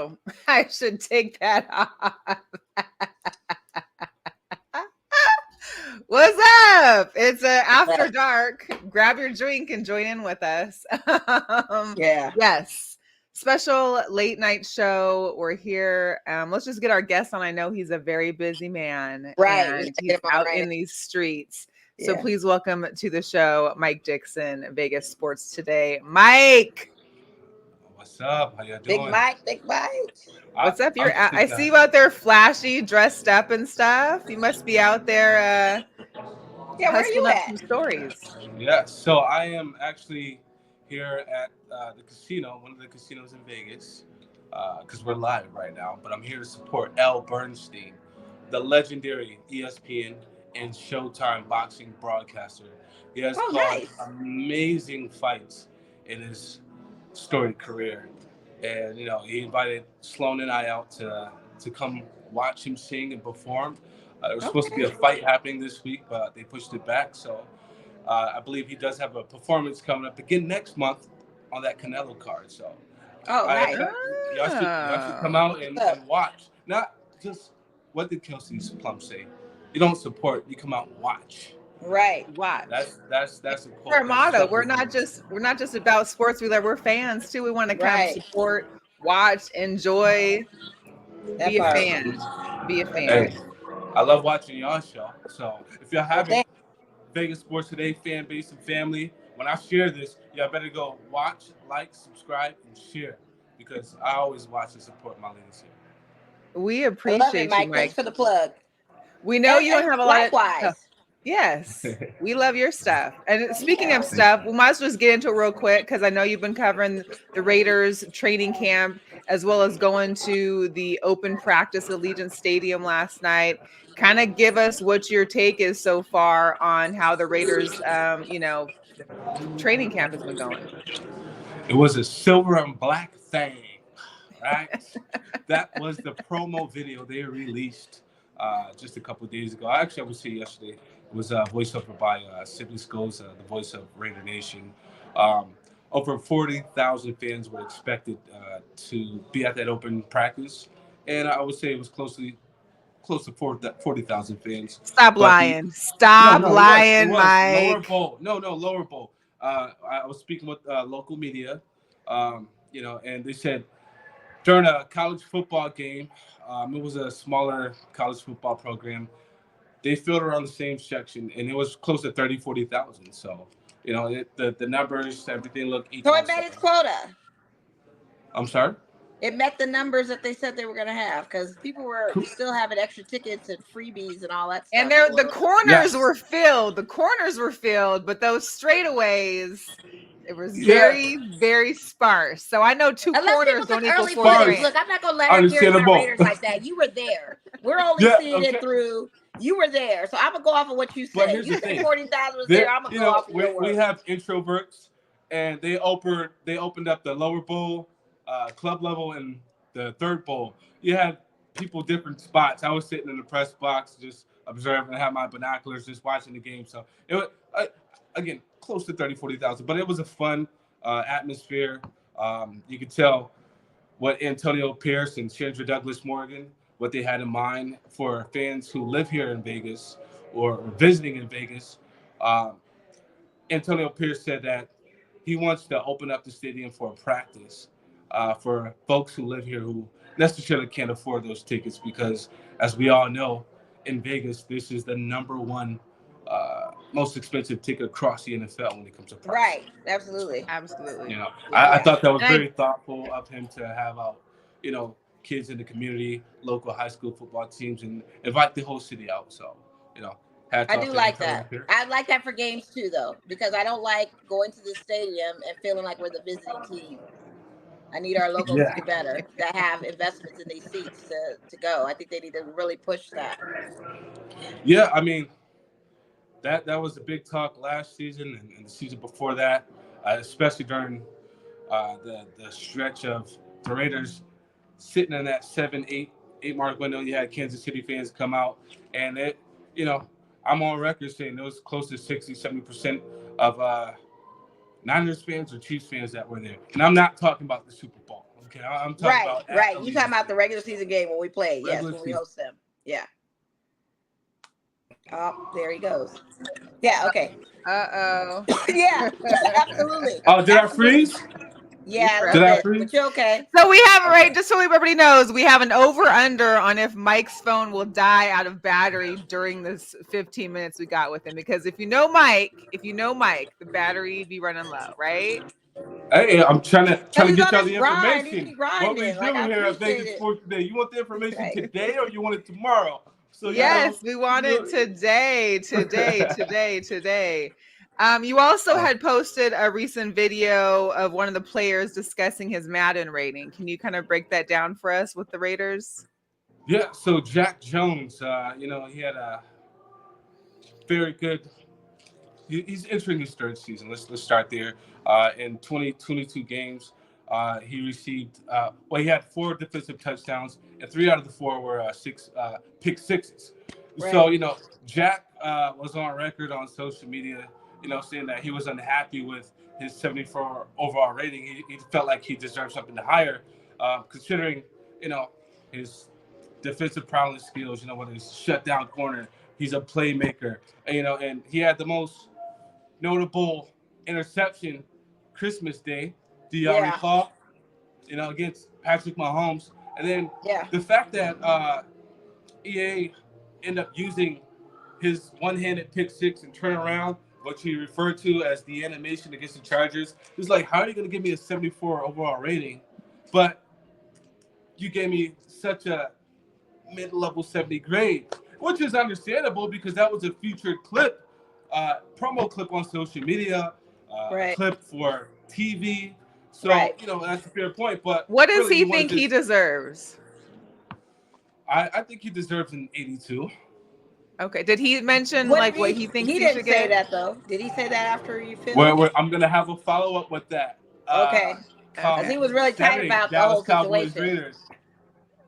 Oh, I should take that off. What's up? It's after dark. Grab your drink and join in with us. Yes. Special late night show. We're here. Let's just get our guest on. I know he's a very busy man. Right. And he's out in these streets. So please welcome to the show, Mike Dixon, Vegas Sports Today. Mike. What's up? How you doing? Big Mike. What's up? I see you out there flashy, dressed up and stuff. You must be out there hustling up some stories. Yeah, so I am actually here at the casino, one of the casinos in Vegas, because we're live right now. But I'm here to support L. Bernstein, the legendary ESPN and Showtime boxing broadcaster. He has amazing fights in his storied career. And, he invited Sloan and I out to come watch him sing and perform. There was supposed to be a fight happening this week, but they pushed it back. So I believe he does have a performance coming up again next month on that Canelo card. So y'all should come out and watch. Not just, what did Kelsey's Plum say? You don't support, you come out and watch. Right. Watch. That's our motto. We're not just about sports. We're fans too. We want to come support, watch, enjoy, be a fan. Hey, I love watching y'all show. So if y'all have a Vegas Sports Today fan base and family, when I share this, y'all better go watch, like, subscribe, and share, because I always watch and support my ladies here. We appreciate you, Mike. Thanks for the plug. We know you don't have a lot of. Yes, we love your stuff. And speaking of stuff, we might as well just get into it real quick, because I know you've been covering the Raiders training camp as well as going to the open practice at Allegiant Stadium last night. Kind of give us what your take is so far on how the Raiders, training camp has been going. It was a silver and black thing, right? That was the promo video they released just a couple of days ago. Actually, I was here yesterday. It was a voiceover by Sibley Scholes, the voice of Raider Nation. Over 40,000 fans were expected to be at that open practice, and I would say it was close to 40,000 fans. Stop lying. Stop lying, Mike. Lower bowl. No, lower bowl. I was speaking with local media, and they said during a college football game, it was a smaller college football program, they filled around the same section, and it was close to 30,000, 40,000. So, the numbers, everything looked equal. So it met its quota. I'm sorry? It met the numbers that they said they were going to have, because people were still having extra tickets and freebies and all that stuff. And the corners were filled. The corners were filled, but those straightaways, it was very, very sparse. So I know two corners don't equal 4 Look, I'm not going to let her hear my Raiders like that. You were there. We're only seeing it through. You were there. So I'm going to go off of what you said. You said 40,000 was there. I'm going to go off of your we have introverts, and they opened up the lower bowl, club level, and the third bowl. You had people different spots. I was sitting in the press box just observing. I had my binoculars just watching the game. So it was, again, close to 30,000, 40,000. But it was a fun atmosphere. You could tell what Antonio Pierce and Chandra Douglas Morgan, what they had in mind for fans who live here in Vegas or visiting in Vegas. Antonio Pierce said that he wants to open up the stadium for a practice for folks who live here who necessarily can't afford those tickets, because, as we all know, in Vegas, this is the number one most expensive ticket across the NFL when it comes to price. Right, absolutely. I thought that was very thoughtful of him to have out, kids in the community, local high school football teams, and invite the whole city out. So, I do like that. I like that for games too, though, because I don't like going to the stadium and feeling like we're the visiting team. I need our locals to be better, that have investments in these seats to go. I think they need to really push that. Yeah, I mean, that was a big talk last season and the season before that, especially during the stretch of the Raiders sitting in that 7-8 mark window. You had Kansas City fans come out, and it, I'm on record saying there was close to 60-70% of Niners fans or Chiefs fans that were there. And I'm not talking about the Super Bowl. I'm Okay, I'm talking about right. You talking about the regular season game when we play? Yes, when we host them. Yeah. Oh, there he goes. Yeah. Okay. Yeah. Absolutely. Oh, did I freeze? Yeah, a Did I little bit, freeze? but you're okay. So we have right, just so everybody knows, we have an over/under on if Mike's phone will die out of battery during this 15 minutes we got with him. Because if you know Mike, the battery be running low, right? Hey, I'm trying to get y'all the grind. information. He grinding. What we doing here at Vegas Sports Today? You want the information today or you want it tomorrow? So yes, we want it today. You also had posted a recent video of one of the players discussing his Madden rating. Can you kind of break that down for us with the Raiders? Yeah, so Jack Jones, he had a very good. He's entering his third season. Let's start there. In 22 games, he received. He had 4 defensive touchdowns, and 3 out of the 4 were pick sixes. Right. So Jack was on record on social media, saying that he was unhappy with his 74 overall rating. He felt like he deserved something higher, considering his defensive prowess skills. Whether he's shut down corner, he's a playmaker. And he had the most notable interception Christmas Day. Do y'all recall? Against Patrick Mahomes. And then the fact that EA ended up using his one-handed pick six and turn around, what he referred to as the animation against the Chargers. It's like, how are you going to give me a 74 overall rating, but you gave me such a mid-level 70 grade, which is understandable because that was a featured clip, promo clip on social media, clip for TV. So, that's a fair point. But what does he think he deserves? I think he deserves an 82. Okay. Did he mention what he thinks he didn't should say get? That though. Did he say that after you finished? Well, I'm gonna have a follow up with that. Okay. Because he was really tight about the whole situation. Raiders.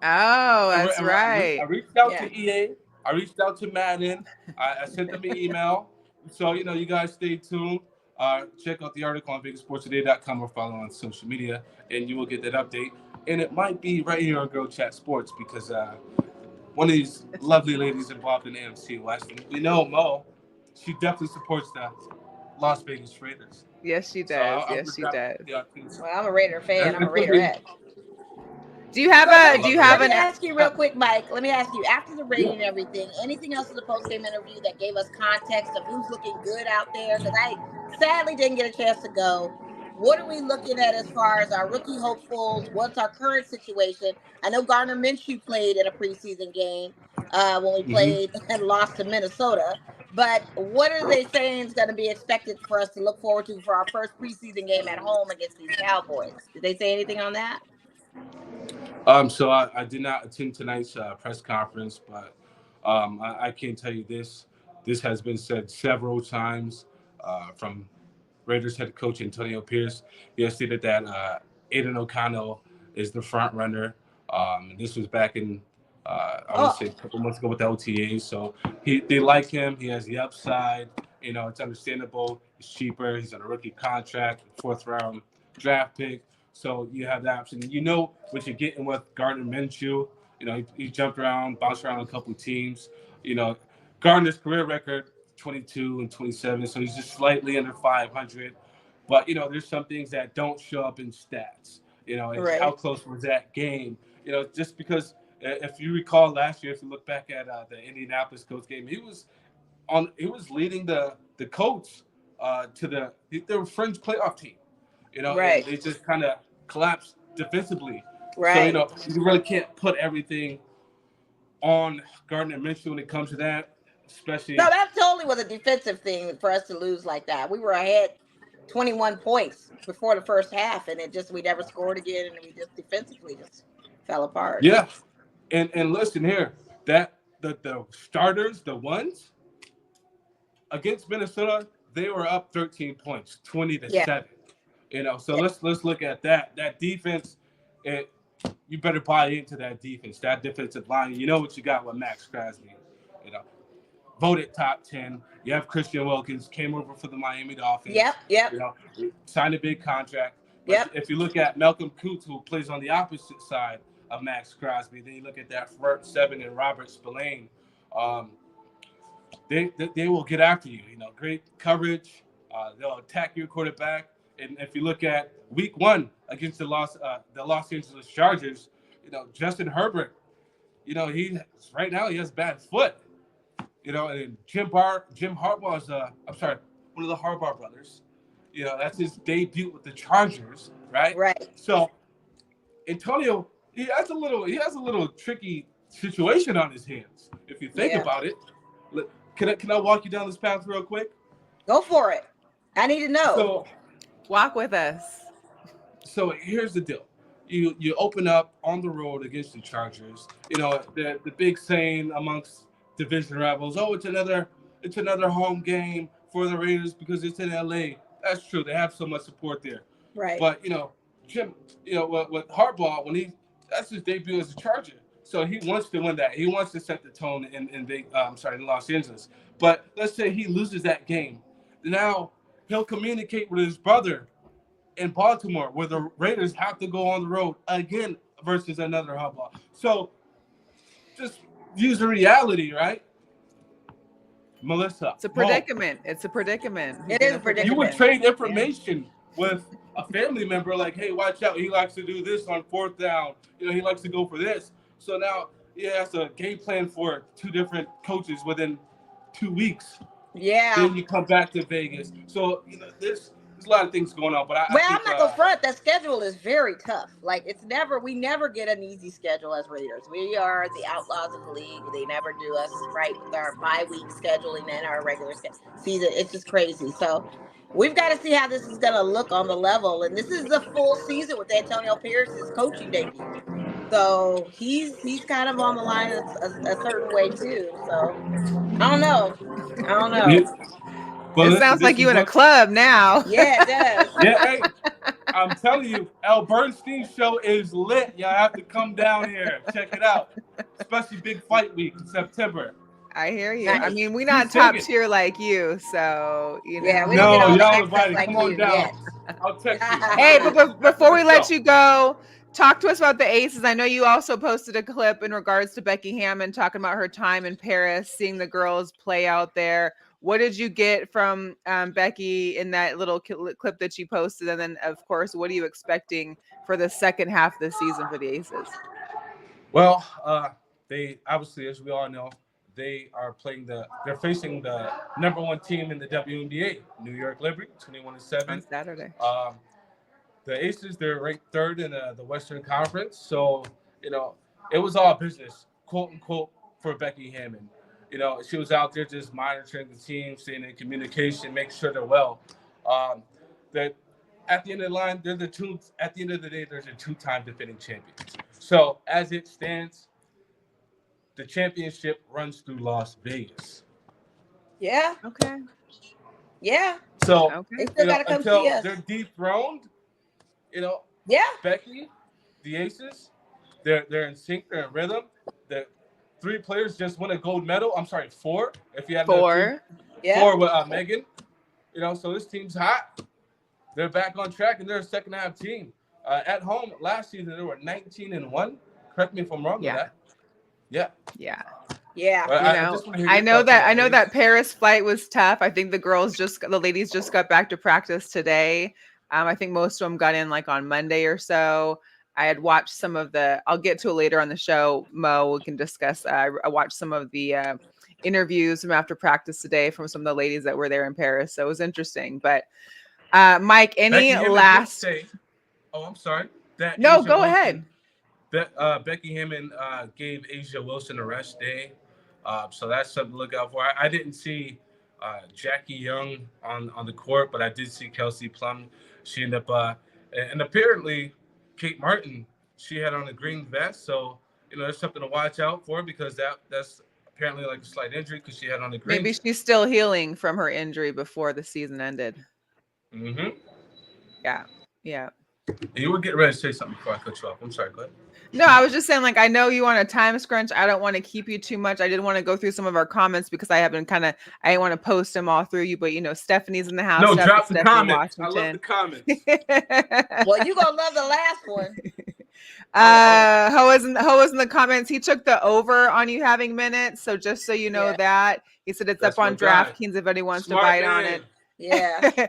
Oh, that's right. I reached out to EA. I reached out to Madden. I sent them an email. So you guys stay tuned. Check out the article on VegasSportsToday.com or follow on social media, and you will get that update. And it might be right here on GirlChatSports because one of these lovely ladies involved in AMC West, and we know Mo, she definitely supports the Las Vegas Raiders. Yes, she does. She does. Well, I'm a Raider fan. I'm a Raiderette. Do you have Let me ask you real quick, Mike. Let me ask you, after the rating and everything, anything else in the post-game interview that gave us context of who's looking good out there? Because I sadly didn't get a chance to go. What are we looking at as far as our rookie hopefuls? What's our current situation? I know Gardner Minshew played in a preseason game when we played and lost to Minnesota. But what are they saying is going to be expected for us to look forward to for our first preseason game at home against these Cowboys? Did they say anything on that? So I did not attend tonight's press conference, but I can tell you this. This has been said several times from Raiders head coach Antonio Pierce. He has stated that Aiden O'Connell is the front runner. This was back in, I would say, a couple months ago with the OTAs. So they like him. He has the upside. It's understandable. He's cheaper. He's on a rookie contract, 4th round draft pick. So you have that option. What you're getting with Gardner Minshew. He jumped around, bounced around a couple teams. Gardner's career record, 22 and 27, so he's just slightly under 500. But, there's some things that don't show up in stats. How close was that game? Just because if you recall last year, if you look back at the Indianapolis Colts game, he was leading the Colts to their fringe playoff team. And they just kind of collapsed defensively. Right. So, you really can't put everything on Gardner Minshew when it comes to that, especially. No, that totally was a defensive thing for us to lose like that. We were ahead 21 points before the first half, and we never scored again, and we just defensively just fell apart. Yeah. And listen here, that the starters, the ones against Minnesota, they were up 13 points, 20-7. So let's look at that. That defense, you better buy into that defense, that defensive line. You know what you got with Max Crosby. Voted top 10. You have Christian Wilkins, came over for the Miami Dolphins. Yep. Signed a big contract. Yep. If you look at Malcolm Coots, who plays on the opposite side of Max Crosby, then you look at that front seven and Robert Spillane. They will get after you. Great coverage. They'll attack your quarterback. And if you look at Week 1 against the Los Angeles Chargers, Justin Herbert, right now he has bad foot. And Jim Harbaugh is one of the Harbaugh brothers. That's his debut with the Chargers, right? Right. So Antonio, he has a little tricky situation on his hands if you think about it. Can I walk you down this path real quick? Go for it. I need to know. So walk with us. So here's the deal. You open up on the road against the Chargers. The big saying amongst division rivals, it's another home game for the Raiders because it's in LA. That's true. They have so much support there. Right. But Jim, with Harbaugh, that's his debut as a Charger. So he wants to win that. He wants to set the tone in Los Angeles. But let's say he loses that game. Now he'll communicate with his brother in Baltimore, where the Raiders have to go on the road again versus another Harbaugh. So just use the reality, right? Melissa. It's a predicament. It is a predicament. You would trade information with a family member like, hey, watch out. He likes to do this on fourth down. He likes to go for this. So now he has a game plan for 2 different coaches within 2 weeks. Yeah. Then you come back to Vegas. So, there's a lot of things going on. But I think, I'm not going to front. That schedule is very tough. Like, we never get an easy schedule as Raiders. We are the outlaws of the league. They never do us right with our bye-week scheduling and our regular season. It's just crazy. So we've got to see how this is going to look on the level. And this is the full season with Antonio Pierce's coaching debut. So he's kind of on the line a certain way too. So I don't know. Well, it sounds like you in a club now. Yeah, it does. Yeah, hey, I'm telling you, L. Bernstein's show is lit. Y'all have to come down here. Check it out. Especially Big Fight Week in September. I hear you. I mean, we're not top tier like you, so Yeah, we no, don't y'all invited. Come on down. Yet. I'll text you. Hey, but before we let you go, talk to us about the Aces. I know you also posted a clip in regards to Becky Hammon talking about her time in Paris, seeing the girls play out there. What did you get from Becky in that little clip that you posted? And then, of course, what are you expecting for the second half of the season for the Aces? Well, they obviously, as we all know, they're facing the number 1 team in the WNBA, New York Liberty, 21-7 on Saturday. The Aces, they're ranked 3rd in the Western Conference, so it was all business, quote unquote, for Becky Hammon. She was out there just monitoring the team, staying in communication, making sure they're well. That at the end of the line, at the end of the day, there's a 2-time defending champions. So as it stands, the championship runs through Las Vegas. Yeah. Okay. Yeah. So they still gotta come until see us. they're dethroned, yeah. Becky, the Aces, they're in sync, they're in rhythm. The 3 players just won a gold medal. I'm sorry, 4. If you have 4. 4 with Megan. So this team's hot. They're back on track, and they're a second half team. At home last season, they were 19-1. Correct me if I'm wrong with that. Yeah. Yeah. I know that Paris flight was tough. I think the ladies just got back to practice today. I think most of them got in like on Monday or so. I had watched some of I'll get to it later on the show, Mo, we can discuss. I watched some of the interviews from after practice today from some of the ladies that were there in Paris. So it was interesting. But Mike, any last... I'm sorry. No, go ahead. Becky Hammon gave Asia Wilson a rest day. So that's something to look out for. I didn't see Jackie Young on the court, but I did see Kelsey Plum. She ended up, and apparently Kate Martin, she had on a green vest. So, there's something to watch out for because that's apparently like a slight injury because she had on the green. Maybe she's still healing from her injury before the season ended. Mm-hmm. Yeah. You were getting ready to say something before I cut you off. I'm sorry, go ahead. No, I was just saying, like, I know you want a time scrunch. I don't want to keep you too much. I did want to go through some of our comments because I didn't want to post them all through you, but Stephanie's in the house. No, drop the Stephanie comments. Washington. I love the comments. Well, you gonna love the last one. Ho was in the comments. He took the over on you having minutes. So just so you know that. He said it's up on DraftKings if anyone wants to bite on it. Yeah.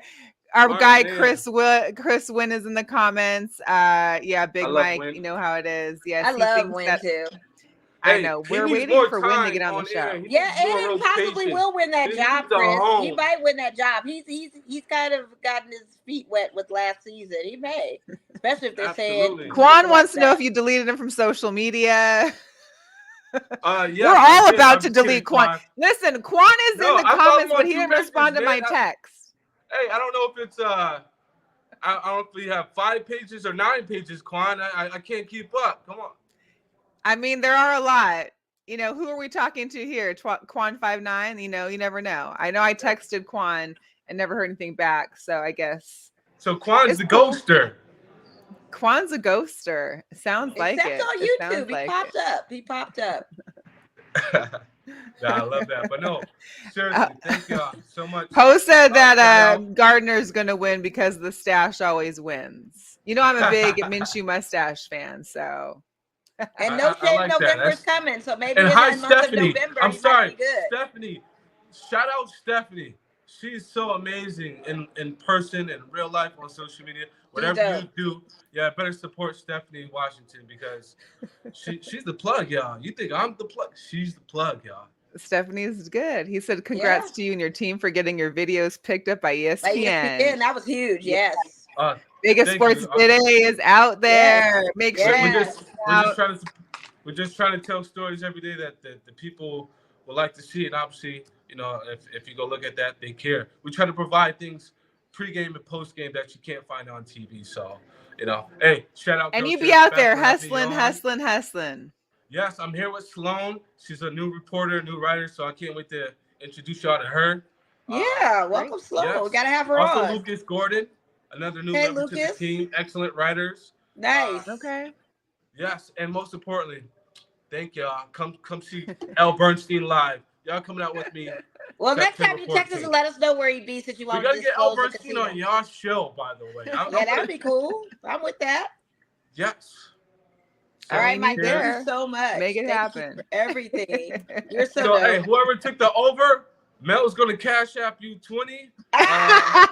Our guy Chris Wynn is in the comments. Big Mike, Wynn. You know how it is. Yes, I love Wynn too. I know. We're waiting for Wynn to get on the show. Yeah, and possibly will win that job, Chris. He might win that job. He's kind of gotten his feet wet with last season. He may, especially if they're saying. Quan wants to know if you deleted him from social media. Yes, we're all about to delete Quan. Listen, Quan is in the comments, but he didn't respond to my text. Hey, I don't know if it's I don't know if we have 5 pages or 9 pages, Quan. I can't keep up. Come on. I mean, there are a lot. Who are we talking to here? Quan59. You never know. I know I texted Quan and never heard anything back. So I guess. So Quan's the ghoster. Quan's a ghoster. Sounds like it. Except on YouTube. He popped up. I love that. But no, seriously, thank y'all so much. Ho said that Gardner's going to win because the stash always wins. I'm a big Minshew mustache fan, so. And no shade, November's coming, so maybe in the month of November, I'm sorry, Stephanie. Shout out Stephanie. She's so amazing in person, in real life, on social media. Whatever you do, better support Stephanie Washington because she's the plug, y'all. You think I'm the plug? She's the plug, y'all. Stephanie's good. He said, congrats to you and your team for getting your videos picked up by ESPN. That was huge, yes. Biggest Sports Today is out there. Yes. Make sure we're just trying to tell stories every day that the people would like to see. And obviously, if you go look at that, they care. We try to provide things pregame and postgame that you can't find on TV. So, hey, shout out. And you be out there hustling. Yes, I'm here with Sloan. She's a new reporter, new writer, so I can't wait to introduce y'all to her. Yeah, welcome, Sloan. Yes. We got to have her also, on. Lucas Gordon, another new member to the team. Excellent writers. Nice. Okay. Yes, and most importantly, thank y'all. Come see L. Bernstein live. Y'all coming out with me. Well, next time you text us and let us know where he be since you want to disclose. We gotta get L. Bernstein on y'all show, by the way. That'd be cool. I'm with that. Yes. All right, Mike. Thank you so much. Make it happen. For everything. You're so hey, whoever took the over, Mel's gonna cash app you 20. That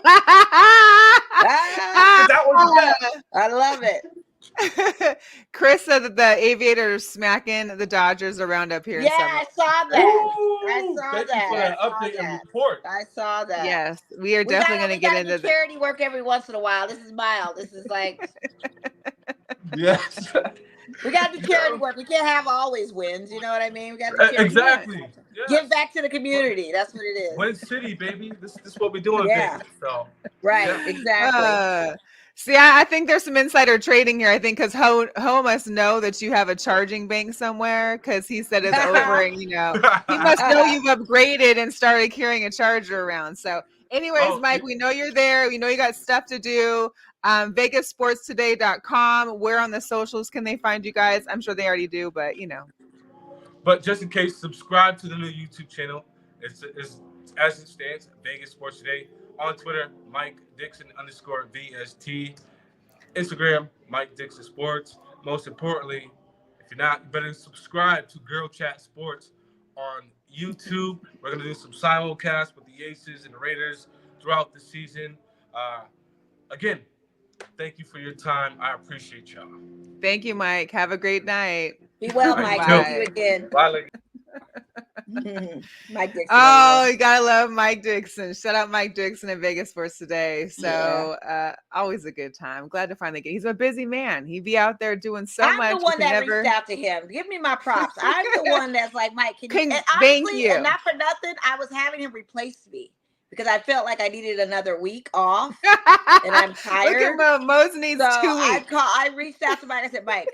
was bad. I love it. Chris said that the Aviators smacking the Dodgers around up here. Yeah, I saw that. Ooh, I saw that. I saw that. Yes, we are definitely going to get into charity work every once in a while. This is mild. This is like. Yes. We got to do charity work. We can't have always wins. You know what I mean? We got to do exactly. Yes. Give back to the community. That's what it is. Win City, baby. This is what we're doing. Yeah. Baby, so. Right. Yeah. Exactly. See, I think there's some insider trading here. I think because Ho must know that you have a charging bank somewhere because he said it's over and, he must know you've upgraded and started carrying a charger around. So anyways, Mike, we know you're there. We know you got stuff to do. VegasSportsToday.com. Where on the socials can they find you guys? I'm sure they already do, but, But just in case, subscribe to the new YouTube channel. It's as it stands, Vegas Sports Today. On Twitter, Mike Dixon _VST. Instagram, Mike Dixon Sports. Most importantly, if you're not, you better subscribe to GirlChatSports on YouTube. We're going to do some simulcasts with the Aces and the Raiders throughout the season. Again, thank you for your time. I appreciate y'all. Thank you, Mike. Have a great night. Be well, Mike. Thank you again. Bye, ladies. Mike Dixon. Oh, you gotta love Mike Dixon. Shout out Mike Dixon at Vegas Sports Today. So always a good time. Glad to finally get. He's a busy man. He'd be out there doing so much. I'm the one that reached out to him. Give me my props. I'm the one that's like, Mike, can you? And thank honestly, you. And not for nothing, I was having him replace me because I felt like I needed another week off, and I'm tired. Look at Mose needs 2 weeks. I reached out to Mike. I said, Mike,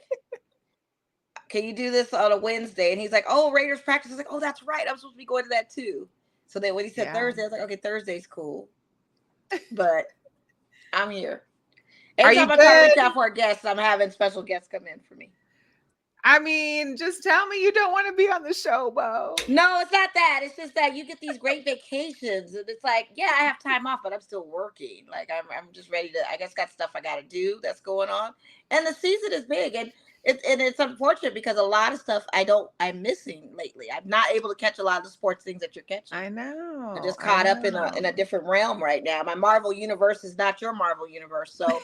can you do this on a Wednesday? And he's like, oh, Raiders practice. I was like, oh, that's right. I'm supposed to be going to that too. So then when he said Thursday, I was like, okay, Thursday's cool. But I'm here. Anytime I try to reach out for a guest, I'm having special guests come in for me. I mean, just tell me you don't want to be on the show, Bo. No, it's not that. It's just that you get these great vacations, and it's like, yeah, I have time off, but I'm still working. Like I'm just ready to. I guess got stuff I got to do that's going on, and the season is big, and it's unfortunate because a lot of stuff I'm missing lately. I'm not able to catch a lot of the sports things that you're catching. I know. I'm just caught up in a different realm right now. My Marvel universe is not your Marvel universe, so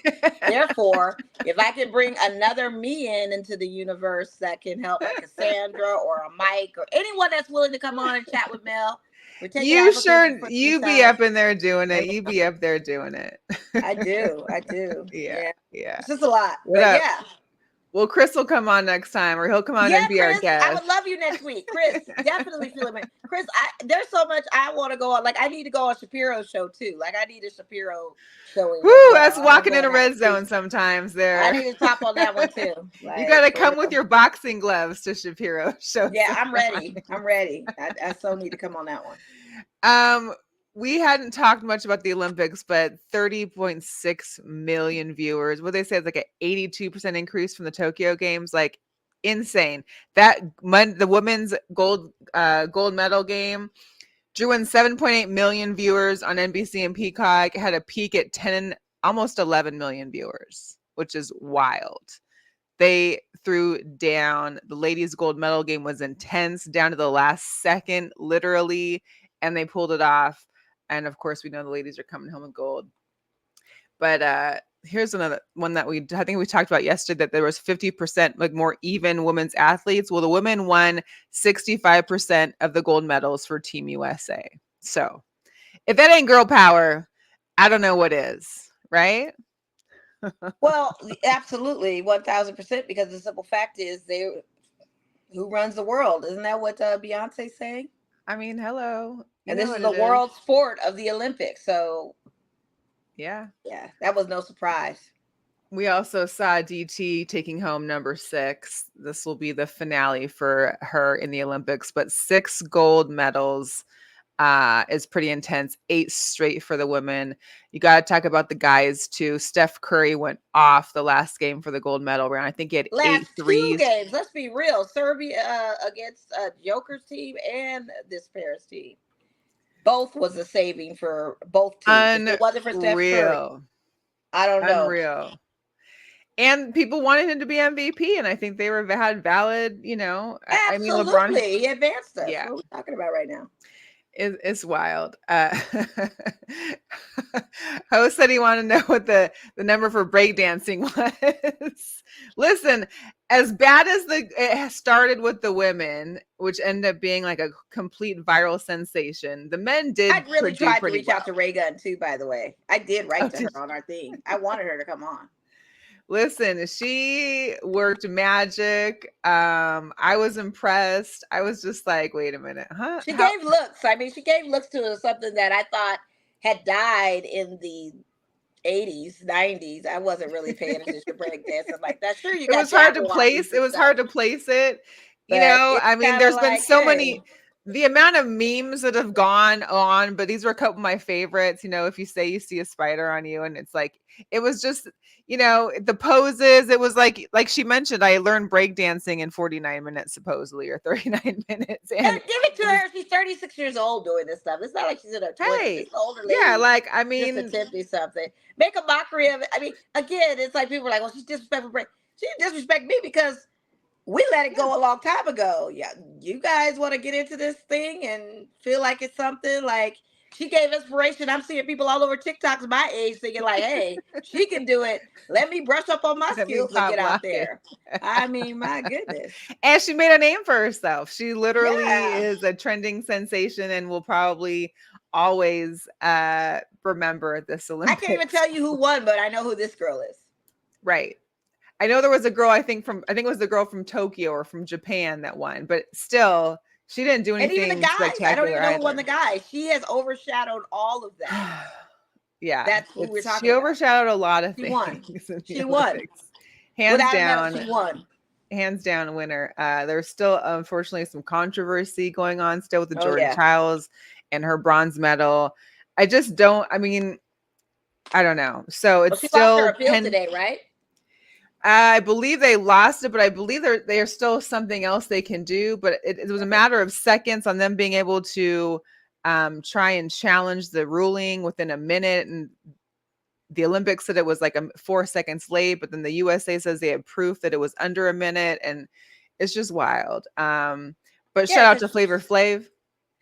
therefore, if I can bring another me into the universe that can help, like Cassandra or a Mike or anyone that's willing to come on and chat with Mel, you be up in there doing it. You be up there doing it. I do. Yeah. It's just a lot, but yeah. Well, Chris will come on next time, or he'll come on and be Chris, our guest. I would love you next week, Chris. Definitely feeling it, Chris. There's so much I want to go on. Like I need to go on Shapiro's show too. Like I need a Shapiro showing. Woo, that's walking in a red zone sometimes. There, I need to top on that one too. Like, you got to come with your boxing gloves to Shapiro's show. Yeah, I'm ready. I so need to come on that one. We hadn't talked much about the Olympics, but 30.6 million viewers. What they say is like an 82% increase from the Tokyo Games. Like insane. The women's gold medal game drew in 7.8 million viewers on NBC and Peacock. It had a peak at almost 11 million viewers, which is wild. They threw down. The ladies' gold medal game was intense, down to the last second, literally, and they pulled it off. And of course, we know the ladies are coming home with gold. But here's another one that I think we talked about yesterday, that there was 50% like more even women's athletes. Well, the women won 65% of the gold medals for Team USA. So if that ain't girl power, I don't know what is, right? Well, absolutely, 1000%. Because the simple fact is, who runs the world? Isn't that what Beyonce's saying? I mean, hello. And this is the world sport of the Olympics. So, yeah, that was no surprise. We also saw DT taking home number 6. This will be the finale for her in the Olympics, but 6 gold medals is pretty intense. 8 straight for the women. You got to talk about the guys too. Steph Curry went off the last game for the gold medal round. I think he had 8 threes. 2 games. Let's be real. Serbia against Joker's team and this Paris team. Both was a saving for both teams. If it wasn't for Steph Curry, I don't know. Unreal. And people wanted him to be MVP, and I think they had valid, Absolutely. I mean, LeBron, he advanced us. Yeah. What are we talking about right now? It's wild. Host said he wanted to know what the number for breakdancing was. Listen, as bad as it started with the women, which ended up being like a complete viral sensation, the men did. I really tried to reach out to Raygun too, by the way. I did write to her on our thing. I wanted her to come on. Listen, she worked magic. I was impressed. I was just like, wait a minute, huh? She gave looks. I mean, she gave looks to something that I thought had died in the 80s, 90s. I wasn't really paying attention to breakdancing like that. Sure, it was hard to place. It was hard to place it. I mean, there's been so many. The amount of memes that have gone on, but these were a couple of my favorites. If you say you see a spider on you, and it's like, it was just, the poses. It was like she mentioned, I learned breakdancing in 49 minutes, supposedly, or 39 minutes. And give it to her. She's 36 years old doing this stuff. It's not like she's in her 20s. Hey, she's an older lady. Yeah, I mean, just attempting something. Make a mockery of it. I mean, again, it's like people are like, well, she's disrespectful. She didn't disrespect me because we let it go a long time ago. Yeah, you guys want to get into this thing and feel like it's something like she gave inspiration. I'm seeing people all over TikToks my age thinking like, hey, she can do it. Let me brush up on my skills and get out there. I mean, my goodness. And she made a name for herself. She literally is a trending sensation and will probably always remember this Olympics. I can't even tell you who won, but I know who this girl is. Right. I know there was a girl, I think it was the girl from Tokyo or from Japan that won, but still, she didn't do anything. And even the guys, spectacular. I don't even know either. who won the guys. She has overshadowed all of that. Yeah, that's what we're talking She about. overshadowed a lot of things. She won. Hands Without down. She won. Hands down winner. There's still, unfortunately, some controversy going on still with the Jordan Childs and her bronze medal. I just don't. I mean, I don't know. So it's she still lost her appeal today, right? I believe they lost it, but I believe there's still something else they can do. But it was a matter of seconds on them being able to try and challenge the ruling within a minute. And the Olympics said it was like 4 seconds late, but then the USA says they had proof that it was under a minute, and it's just wild. But shout out to Flavor Flav.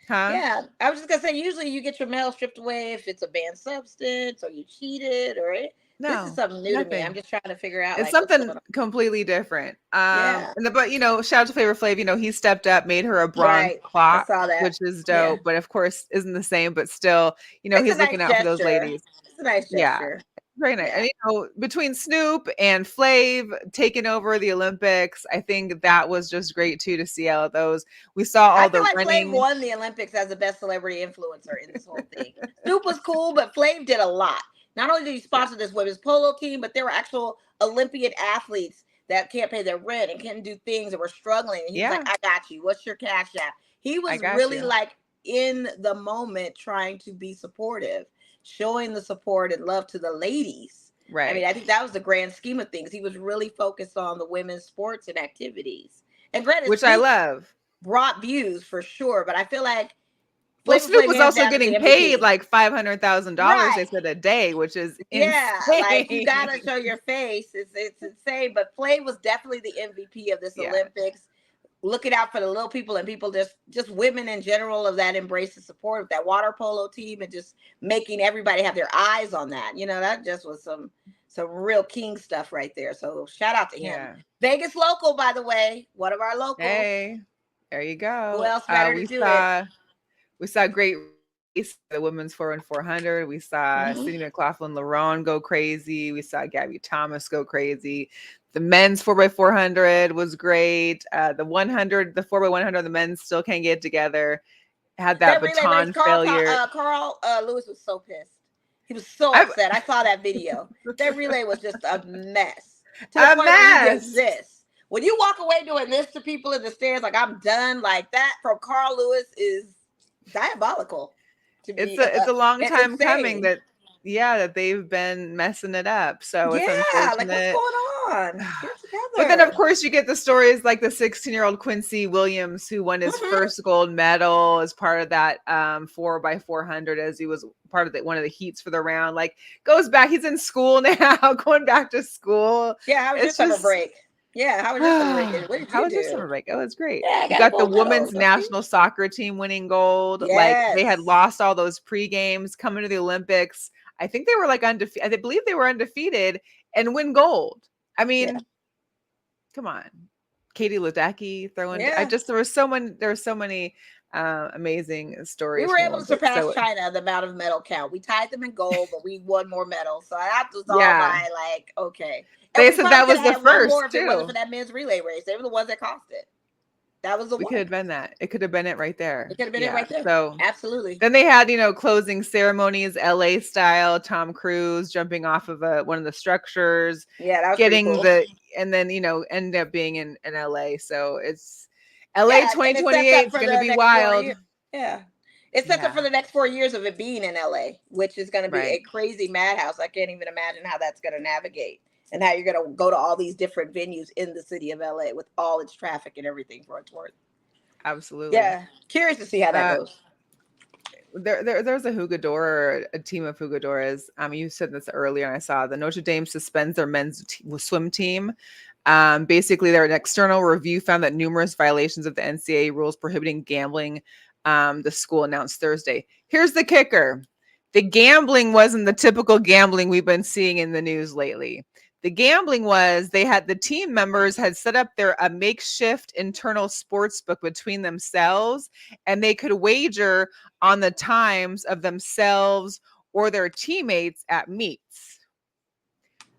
Huh? Yeah, I was just gonna say, usually you get your mail stripped away if it's a banned substance or you cheated or No, this is something new to me. I'm just trying to figure out. It's something completely different. Yeah. But shout out to Flavor Flav. He stepped up, made her a bronze clock, which is dope. Yeah. But of course, isn't the same. But still, he's looking out for those ladies. It's a nice gesture. Yeah. Very nice. Yeah. And between Snoop and Flav taking over the Olympics, I think that was just great too to see all of those. We saw all the running. Flav won the Olympics as the best celebrity influencer in this whole thing. Snoop was cool, but Flav did a lot. Not only did he sponsor this women's polo team, but there were actual Olympian athletes that can't pay their rent and can't do things and were struggling. And he was like, I got you. What's your cash app? He was really like in the moment trying to be supportive, showing the support and love to the ladies. Right. I mean, I think that was the grand scheme of things. He was really focused on the women's sports and activities. And granted, which I love. Brought views for sure, but I feel like Snoop was also getting paid like $500,000 they said a day, which is insane. Like you gotta show your face. It's insane. But Flav was definitely the MVP of this Olympics. Looking out for the little people and people, just women in general of that embrace and support of that water polo team and just making everybody have their eyes on that. That just was some real king stuff right there. So shout out to him. Yeah. Vegas local, by the way, one of our locals. Hey, there you go. Who else better to do it? We saw great race, the women's 4x400. We saw Sydney McLaughlin-Laurent go crazy. We saw Gabby Thomas go crazy. The men's 4x400 was great. The 100, the 4x100, the men still can't get together. Had that baton failure. Carl Lewis was so pissed. He was so upset. I saw that video. That relay was just a mess. A mess. When you walk away doing this to people in the stands, like I'm done, like that from Carl Lewis is diabolical. It's a long time coming that they've been messing it up. So it's unfortunate. Like what's going on? But then of course you get the stories like the 16-year-old Quincy Williams who won his first gold medal as part of that 4x400 as he was part of one of the heats for the round. Like goes back, he's in school now, going back to school. Yeah, how was your summer break? Yeah, how was your summer break? What did you How was your summer break? Oh, it's great. Yeah, you got the women's national soccer team winning gold. Yes. Like they had lost all those pre-games coming to the Olympics. I think they were like undefeated. I believe they were undefeated and win gold. I mean, come on. Katie Ledecky throwing. There were so many amazing stories. We were able to surpass China the amount of medal count. We tied them in gold, but we won more medals. So that was all okay. They said that was the first too. It wasn't for that men's relay race. They were the ones that cost it. That was the one. Could have been that. It could have been it right there. It could have been it right there. So absolutely. Then they had, closing ceremonies, LA style, Tom Cruise jumping off of one of the structures. Yeah, that was getting cool. and then ended up being in LA. So it's LA 2028 is going to be wild. Yeah. It's set up for the next 4 years of it being in LA, which is going to be a crazy madhouse. I can't even imagine how that's going to navigate. And how you're going to go to all these different venues in the city of LA with all its traffic and everything for its worth. Absolutely. Yeah. Curious to see how that goes. There's a Jugador, a team of Jugadoras. You said this earlier, and I saw the Notre Dame suspends their men's swim team. Basically, their external review found that numerous violations of the NCAA rules prohibiting gambling, the school announced Thursday. Here's the kicker. The gambling wasn't the typical gambling we've been seeing in the news lately. The gambling was the team members had set up a makeshift internal sports book between themselves, and they could wager on the times of themselves or their teammates at meets.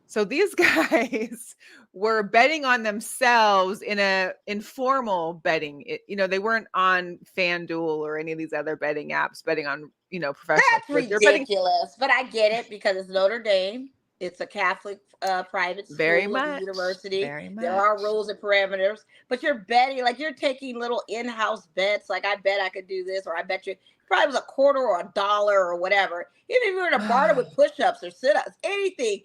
So these guys were betting on themselves in a informal betting. They weren't on FanDuel or any of these other betting apps betting on, professional. That's ridiculous, but I get it because it's Notre Dame. It's a Catholic private school, university. Very much. There are rules and parameters, but you're betting, like you're taking little in-house bets. Like I bet I could do this, or I bet you probably was a quarter or $1 or whatever. Even if you were in a bar with push-ups or sit-ups, anything.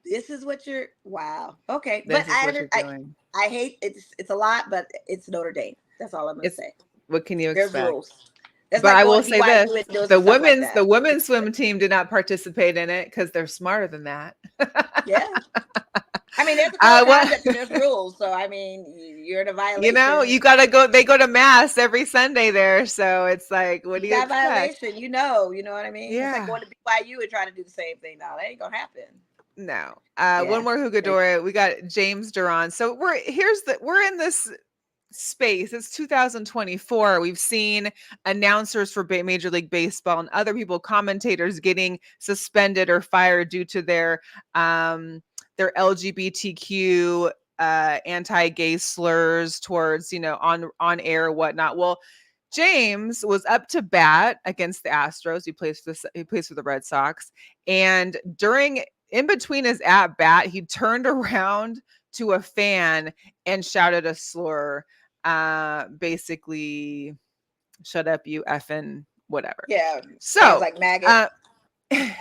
This is what you're. Wow. Okay, This but is what you're doing. I hate it's a lot, but it's Notre Dame. That's all I'm gonna say. What can you There's expect? rules. That's But like I going will to say BYU this: and doing the some stuff like women's that. swim team did not participate in it because they're smarter than that. Yeah. I mean, there's a code of conduct and there's rules. So I mean, you're in a violation. You know, you gotta go. They go to mass every Sunday there, so it's like, what do you expect? Violation? You know what I mean? Yeah. It's like going to BYU and trying to do the same thing. No, that ain't gonna happen. No. One more Hugadora. We got James Duran. So we're in this space. It's 2024. We've seen announcers for Major League Baseball and other people, commentators, getting suspended or fired due to their LGBTQ anti-gay slurs towards, on air or whatnot. Well, James was up to bat against the Astros. He plays for the Red Sox, and in between his at bat, he turned around to a fan and shouted a slur, basically, "Shut up, you effing whatever." Yeah. So sounds like maggot.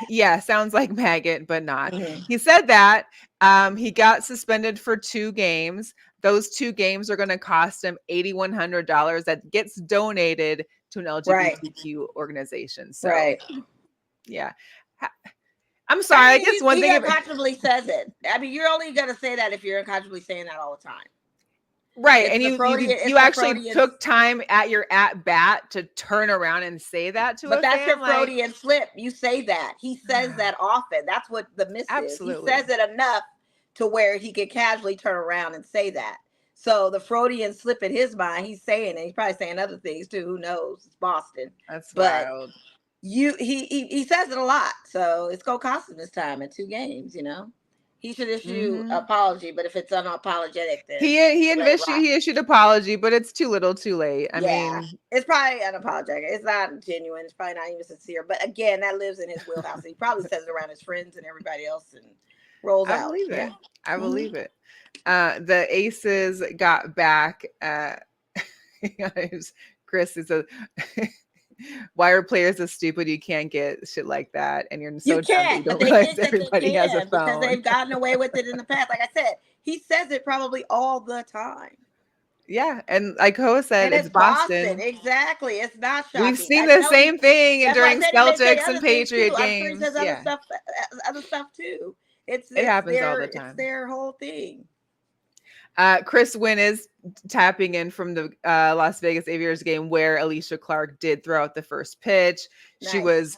Yeah, sounds like maggot, but not. Mm-hmm. He said that he got suspended for 2 games. Those 2 games are going to cost him $8,100 that gets donated to an LGBTQ organization. So, yeah. I'm sorry. I guess one thing. He unconscionably says it. I mean, you're only going to say that if you're unconscionably saying that all the time. Right. And you actually took time at your at bat to turn around and say that to But that's your Freudian slip. You say that. He says that often. That's what the miss is. He says it enough to where he can casually turn around and say that. So the Freudian slip in his mind, he's saying it. He's probably saying other things too. Who knows? It's Boston. That's wild. He says it a lot. So it's gonna cost him this time in 2 games, He should issue apology, but if it's unapologetic, then he issued apology, but it's too little, too late. I mean, it's probably unapologetic. It's not genuine. It's probably not even sincere. But again, that lives in his wheelhouse. He probably says it around his friends and everybody else, and rolls out. Believe it. I believe it. The Aces got back. Chris is a. Why are players so stupid? You can't get shit like that, and you're so dumb you don't realize everybody has a phone because they've gotten away with it in the past. Like I said, he says it probably all the time. Yeah, and like Hoa said, it's Boston. Exactly, it's not shocking. We've seen the same thing during Celtics and Patriot games. I'm sure he says other stuff too. It happens all the time. It's their whole thing. Chris Wynn is tapping in from the Las Vegas Aviators game where Alicia Clark did throw out the first pitch. Nice. She was,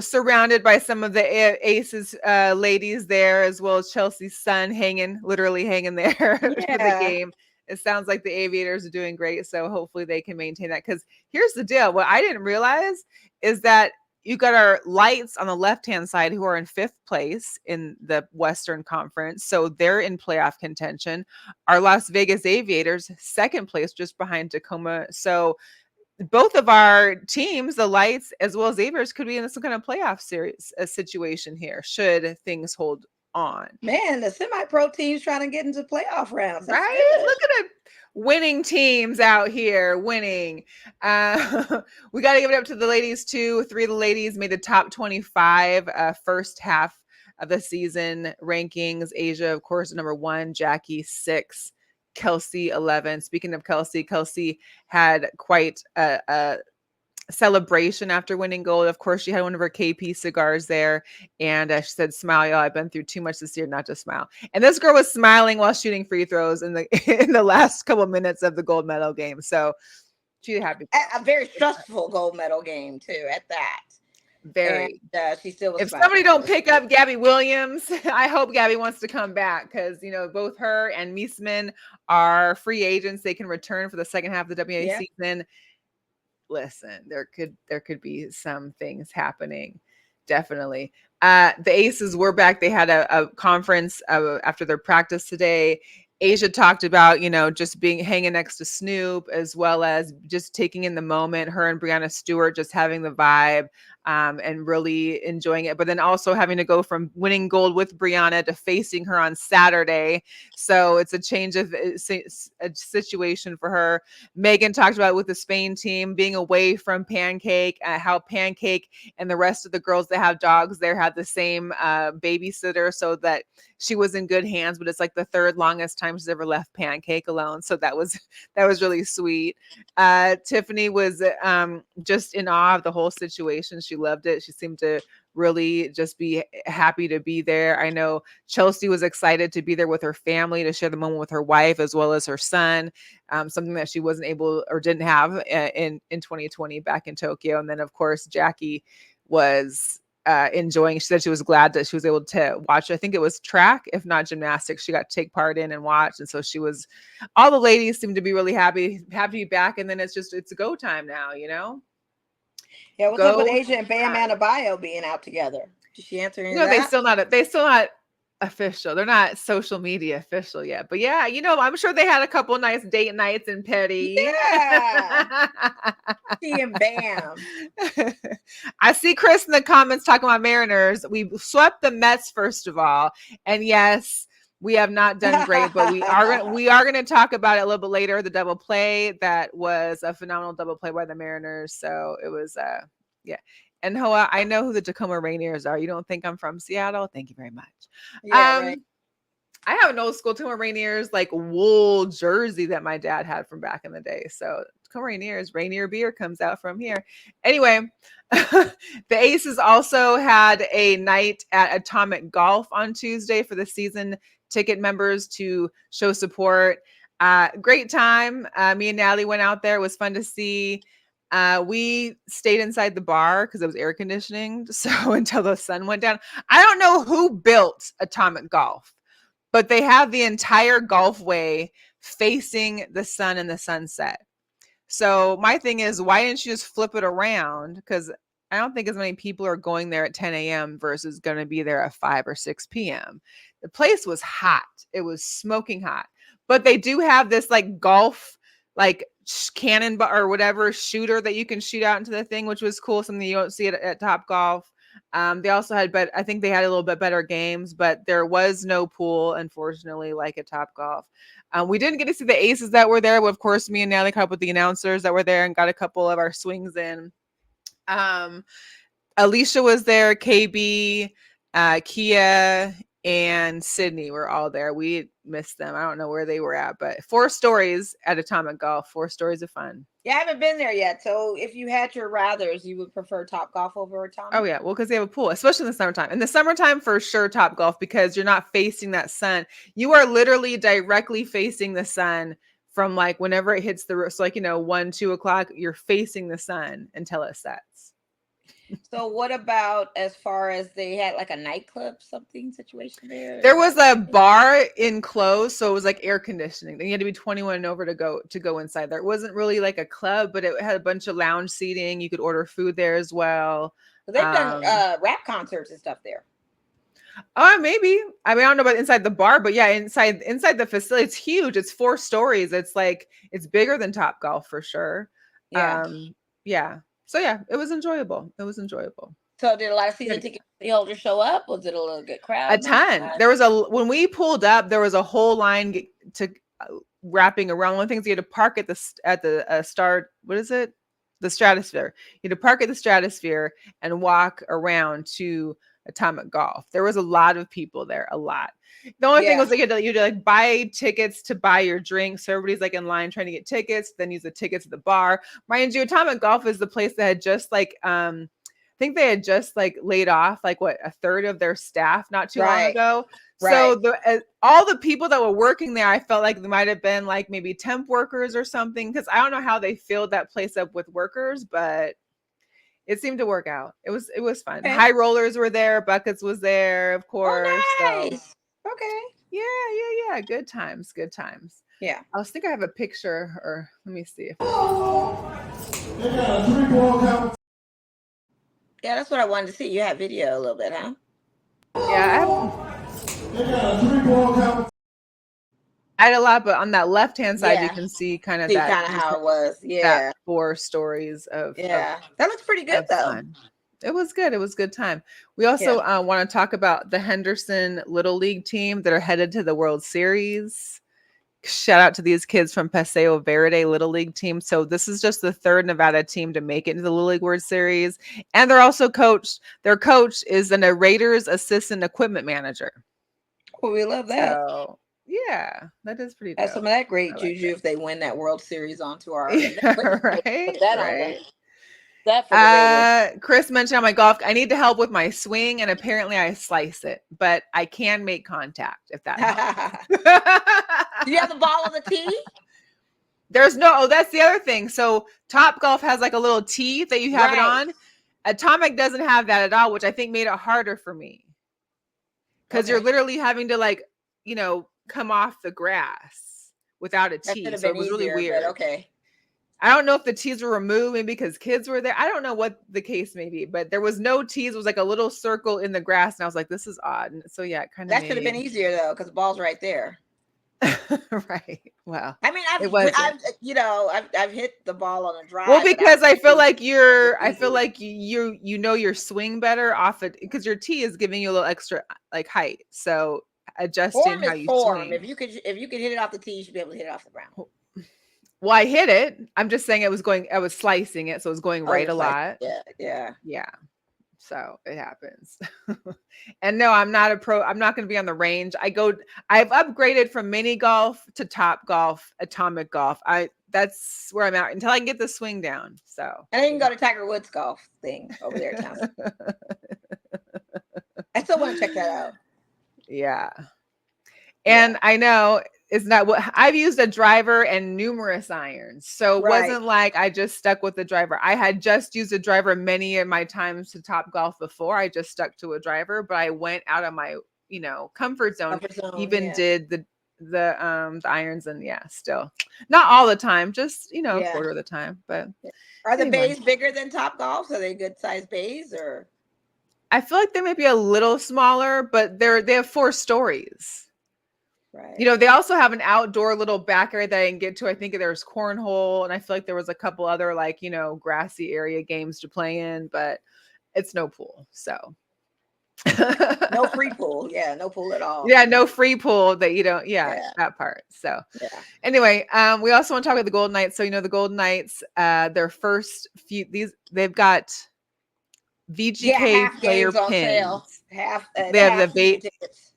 surrounded by some of the Aces ladies there, as well as Chelsea's son literally hanging there for the game. It sounds like the Aviators are doing great, so hopefully they can maintain that. Because here's the deal. What I didn't realize is that you got our Lights on the left-hand side who are in 5th place in the Western Conference. So they're in playoff contention. Our Las Vegas Aviators, 2nd place, just behind Tacoma. So both of our teams, the Lights as well as Aviators, could be in some kind of playoff series situation here, should things hold on. Man, the semi-pro teams trying to get into playoff rounds. That's right? Good. Look at it. Winning teams out here winning. We got to give it up to the ladies too. 3 of the ladies made the top 25 first half of the season rankings. Asia, of course, number 1, Jackie 6, Kelsey 11. Speaking of Kelsey had quite a celebration after winning gold. Of course, she had one of her KP cigars there, and she said, "Smile, y'all. I've been through too much this year not to smile." And this girl was smiling while shooting free throws in the last couple minutes of the gold medal game. So she's happy. A very stressful gold medal game too. At that, very. And, she still was. If somebody don't pick up Gabby Williams, I hope Gabby wants to come back because both her and Meesman are free agents. They can return for the second half of the WNBA season. Listen, there could be some things happening. Definitely. The Aces were back. They had a conference after their practice today. Asia talked about, just hanging next to Snoop, as well as just taking in the moment. Her and Breanna Stewart just having the vibe. and really enjoying it. But then also having to go from winning gold with Brianna to facing her on Saturday. So it's a change of a situation for her. Megan talked about with the Spain team being away from Pancake, how Pancake and the rest of the girls that have dogs there had the same babysitter, so that she was in good hands. But it's like the third longest time she's ever left Pancake alone. So that was really sweet. Tiffany was just in awe of the whole situation. She loved it. She seemed to really just be happy to be there. I know Chelsea was excited to be there with her family to share the moment with her wife as well as her son, something that she wasn't able or didn't have in 2020 back in Tokyo. And then of course Jackie was enjoying. She said she was glad that she was able to watch. I think it was track, if not gymnastics, she got to take part in and watch. And so all the ladies seemed to be really happy to be back. And then it's a go time now, you know? Yeah, what's up with Asia and Bam Adebayo being out together? Did she answer any of that? They still not official. They're not social media official yet. But yeah, I'm sure they had a couple nice date nights in Petty. Yeah. She and Bam. I see Chris in the comments talking about Mariners. We swept the Mets first of all. And yes, we have not done great, but we are going to talk about it a little bit later. The double play, that was a phenomenal double play by the Mariners. So it was, yeah. And Hoa, I know who the Tacoma Rainiers are. You don't think I'm from Seattle? Thank you very much. Yeah, right. I have an old school Tacoma Rainiers like wool jersey that my dad had from back in the day. So Tacoma Rainiers, Rainier beer comes out from here. Anyway, the Aces also had a night at Atomic Golf on Tuesday for the season ticket members to show support. Great time. Me and Natalie went out there. It was fun to see. We stayed inside the bar because it was air conditioning. So until the sun went down. I don't know who built Atomic Golf, but they have the entire golfway facing the sun and the sunset. So my thing is, why didn't you just flip it around? Because I don't think as many people are going there at 10 a.m. versus going to be there at 5 or 6 p.m. The place was hot. It was smoking hot. But they do have this like golf, like cannon or whatever shooter that you can shoot out into the thing, which was cool. Something you don't see at Top Golf. They also had, but I think they had a little bit better games, but there was no pool, unfortunately, like at Top Golf. We didn't get to see the Aces that were there, but of course, me and Natalie caught up with the announcers that were there and got a couple of our swings in. Alicia was there, KB, Kia, and Sydney were all there. We missed them. I don't know where they were at, but 4 stories at Atomic Golf, 4 stories of fun. Yeah, I haven't been there yet. So if you had your rathers, you would prefer Top Golf over Atomic? Oh yeah, well, because they have a pool, especially in the summertime. In the summertime, for sure, Top Golf, because you're not facing that sun. You are literally directly facing the sun from like whenever it hits the roof. So like 1, 2 o'clock, you're facing the sun until it sets. So what about as far as they had like a nightclub something situation there? There was a bar enclosed, so it was like air conditioning. You had to be 21 and over to go inside there. It wasn't really like a club, but it had a bunch of lounge seating. You could order food there as well. They've done rap concerts and stuff there. Maybe. I mean, I don't know about inside the bar, but yeah, inside the facility, it's huge. It's 4 stories. It's like it's bigger than Top Golf for sure. Yeah. Yeah. So yeah, it was enjoyable. So did a lot of season ticket holders show up? Was it a little good crowd? A ton. There was when we pulled up, there was a whole line to wrapping around. One of the things you had to park at the star. What is it? The Stratosphere. You had to park at the Stratosphere and walk around to Atomic Golf. There was a lot of people there. A lot. The only thing was like you had to like buy tickets to buy your drinks. So everybody's like in line trying to get tickets, then use the tickets at the bar. Mind you, Atomic Golf is the place that had just like I think they had just like laid off like a third of their staff not too long ago. So all the people that were working there, I felt like they might have been like maybe temp workers or something, because I don't know how they filled that place up with workers, but it seemed to work out. It was fun. Okay. High rollers were there. Buckets was there, of course. Oh, nice. So. Okay. Yeah. Good times. Yeah. I was think I have a picture, or let me see. Yeah, that's what I wanted to see. You had video a little bit, huh? Yeah, I had a lot, but on that left-hand side, you can see kind of how it was. Yeah. 4 stories of that looks pretty good though. Fun. It was good. It was a good time. We also want to talk about the Henderson Little League team that are headed to the World Series. Shout out to these kids from Paseo Verde Little League team. So this is just the third Nevada team to make it into the Little League World Series. And they're also coached. Their coach is a Raiders assistant equipment manager. Well, we love that. So, yeah, that is pretty dope. That's some of that great juju if they win that World Series onto our right. That Chris mentioned on my golf, I need to help with my swing, and apparently I slice it, but I can make contact if that helps. Do you have the ball on the tee? There's no, oh, that's the other thing. So Top Golf has like a little tee that you have it on. Atomic doesn't have that at all, which I think made it harder for me. Because you're literally having to like, you know, come off the grass without a tee. So it was really weird. Okay. I don't know if the tees were removed, maybe because kids were there. I don't know what the case may be, but there was no tees. It was like a little circle in the grass. And I was like, this is odd. And so, yeah, it kind of that should have been easier, though, because the ball's right there. Right. Well, I mean, I've hit the ball on a drive. Well, because I feel like you know your swing better off it because your tee is giving you a little extra like height. So adjusting how you swing. If you could hit it off the tee, you should be able to hit it off the ground. Well, I hit it. I'm just saying I was slicing it, so it was going right a lot. Yeah. So it happens. And no, I'm not a pro. I'm not going to be on the range. I've upgraded from mini golf to Top Golf, Atomic Golf. That's where I'm at until I can get the swing down. So and then you can go to Tiger Woods golf thing over there in town. I still want to check that out. Yeah. And I know it's not what I've used a driver and numerous irons. So it wasn't like I just stuck with the driver. I had just used a driver many of my times to Top Golf before. I just stuck to a driver, but I went out of my, comfort zone. Did the irons and still not all the time, just, a quarter of the time. But are the bays bigger than Top Golf? Are they good sized bays or? I feel like they might be a little smaller, but they have 4 stories. Right. They also have an outdoor little back area that I didn't get to. I think there's cornhole, and I feel like there was a couple other grassy area games to play in, but it's no pool. So no free pool. Yeah, no pool at all. Yeah, no free pool that you don't. Yeah, that part. So anyway, we also want to talk about the Golden Knights. So the Golden Knights, their first few they've got VGK player pins. They have the tickets.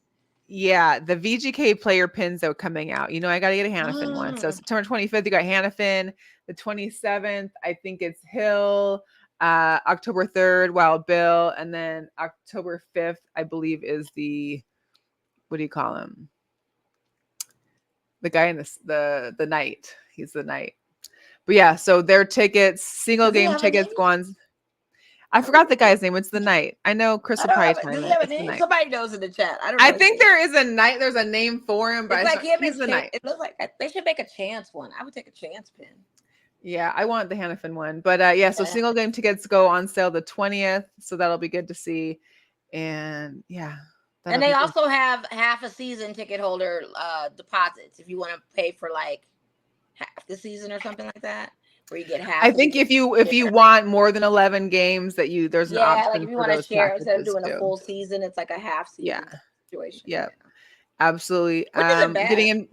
Yeah, the VGK player pins that are coming out. I got to get a Hannafin one. So September 25th, you got Hannafin. The 27th, I think it's Hill. October 3rd, Wild Bill. And then October 5th, I believe, is the, what do you call him? The guy in the Knight. He's the Knight. But yeah, so their tickets, single game tickets go on. I forgot the guy's name. It's the Knight. I know Chris will probably tell me. Somebody knows in the chat. I don't know. I think there is a Knight. There's a name for him, but he's the Knight. It looks like they should make a chance one. I would take a chance pin. Yeah, I want the Hannafin one. But so single game tickets go on sale the 20th. So that'll be good to see. And and they also have half a season ticket holder deposits if you want to pay for like half the season or something like that. Where you get half. I think if you want more than 11 games, there's an option. Like if you want to share instead of doing a full season, it's like a half season situation. Yeah, absolutely. Getting in,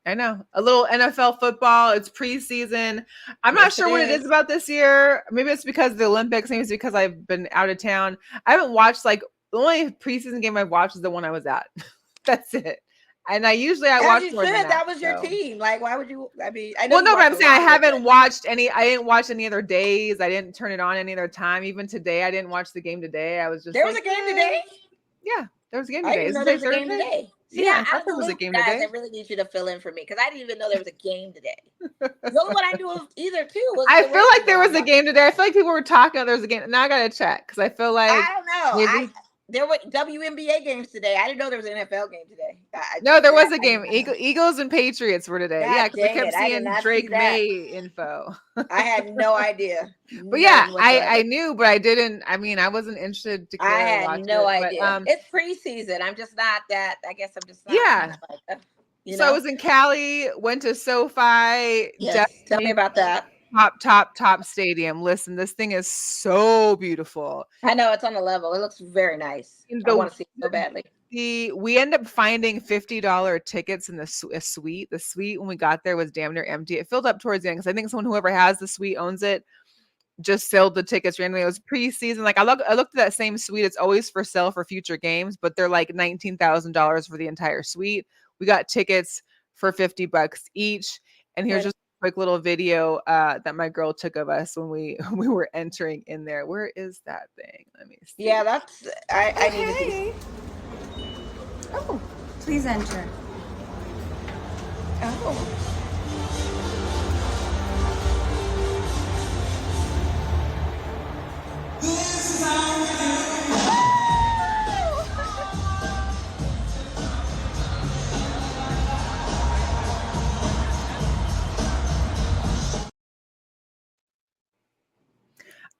I know, a little NFL football. It's preseason. I'm not sure what it is about this year. Maybe it's because of the Olympics. Maybe it's because I've been out of town. I haven't watched the only preseason game I've watched is the one I was at. That's it. And I watch more than that. That was your team. Like, why would you? I mean, but I'm saying I haven't watched any. I didn't watch any other days. I didn't turn it on any other time. Even today, I didn't watch the game today. I was just there was a game today. Yeah, there was a game today. I didn't know there was a game today. Yeah, I thought there was a game today. I really need you to fill in for me because I didn't even know there was a game today. The only one I knew of either too was. I feel like there was a game today. I feel like people were talking. There was a game. Now I gotta check because I feel like I don't know. Maybe. There were WNBA games today. I didn't know there was an NFL game today. No, there was a game. Eagles and Patriots were today. Because I kept seeing Drake May info. I had no idea. But I knew, but I didn't. I mean, I wasn't interested to care I had no idea. But, it's preseason. I'm just not that. I guess I'm just not. Yeah. So I was in Cali, went to SoFi. Yes, tell me about that. top stadium. Listen, this thing is so beautiful. I know it's on the level. It looks very nice. I want to see it so badly. We end up finding $50 tickets in the suite. The suite when we got there was damn near empty. It filled up towards the end because I think whoever has the suite owns it. Just sold the tickets randomly. It was preseason. Like I looked at that same suite. It's always for sale for future games, but they're like $19,000 for the entire suite. We got tickets for $50 each. And here's just a quick little video that my girl took of us when we were entering in there. Where is that thing? Let me see. Yeah, that's I need to see. Oh, please enter. Oh.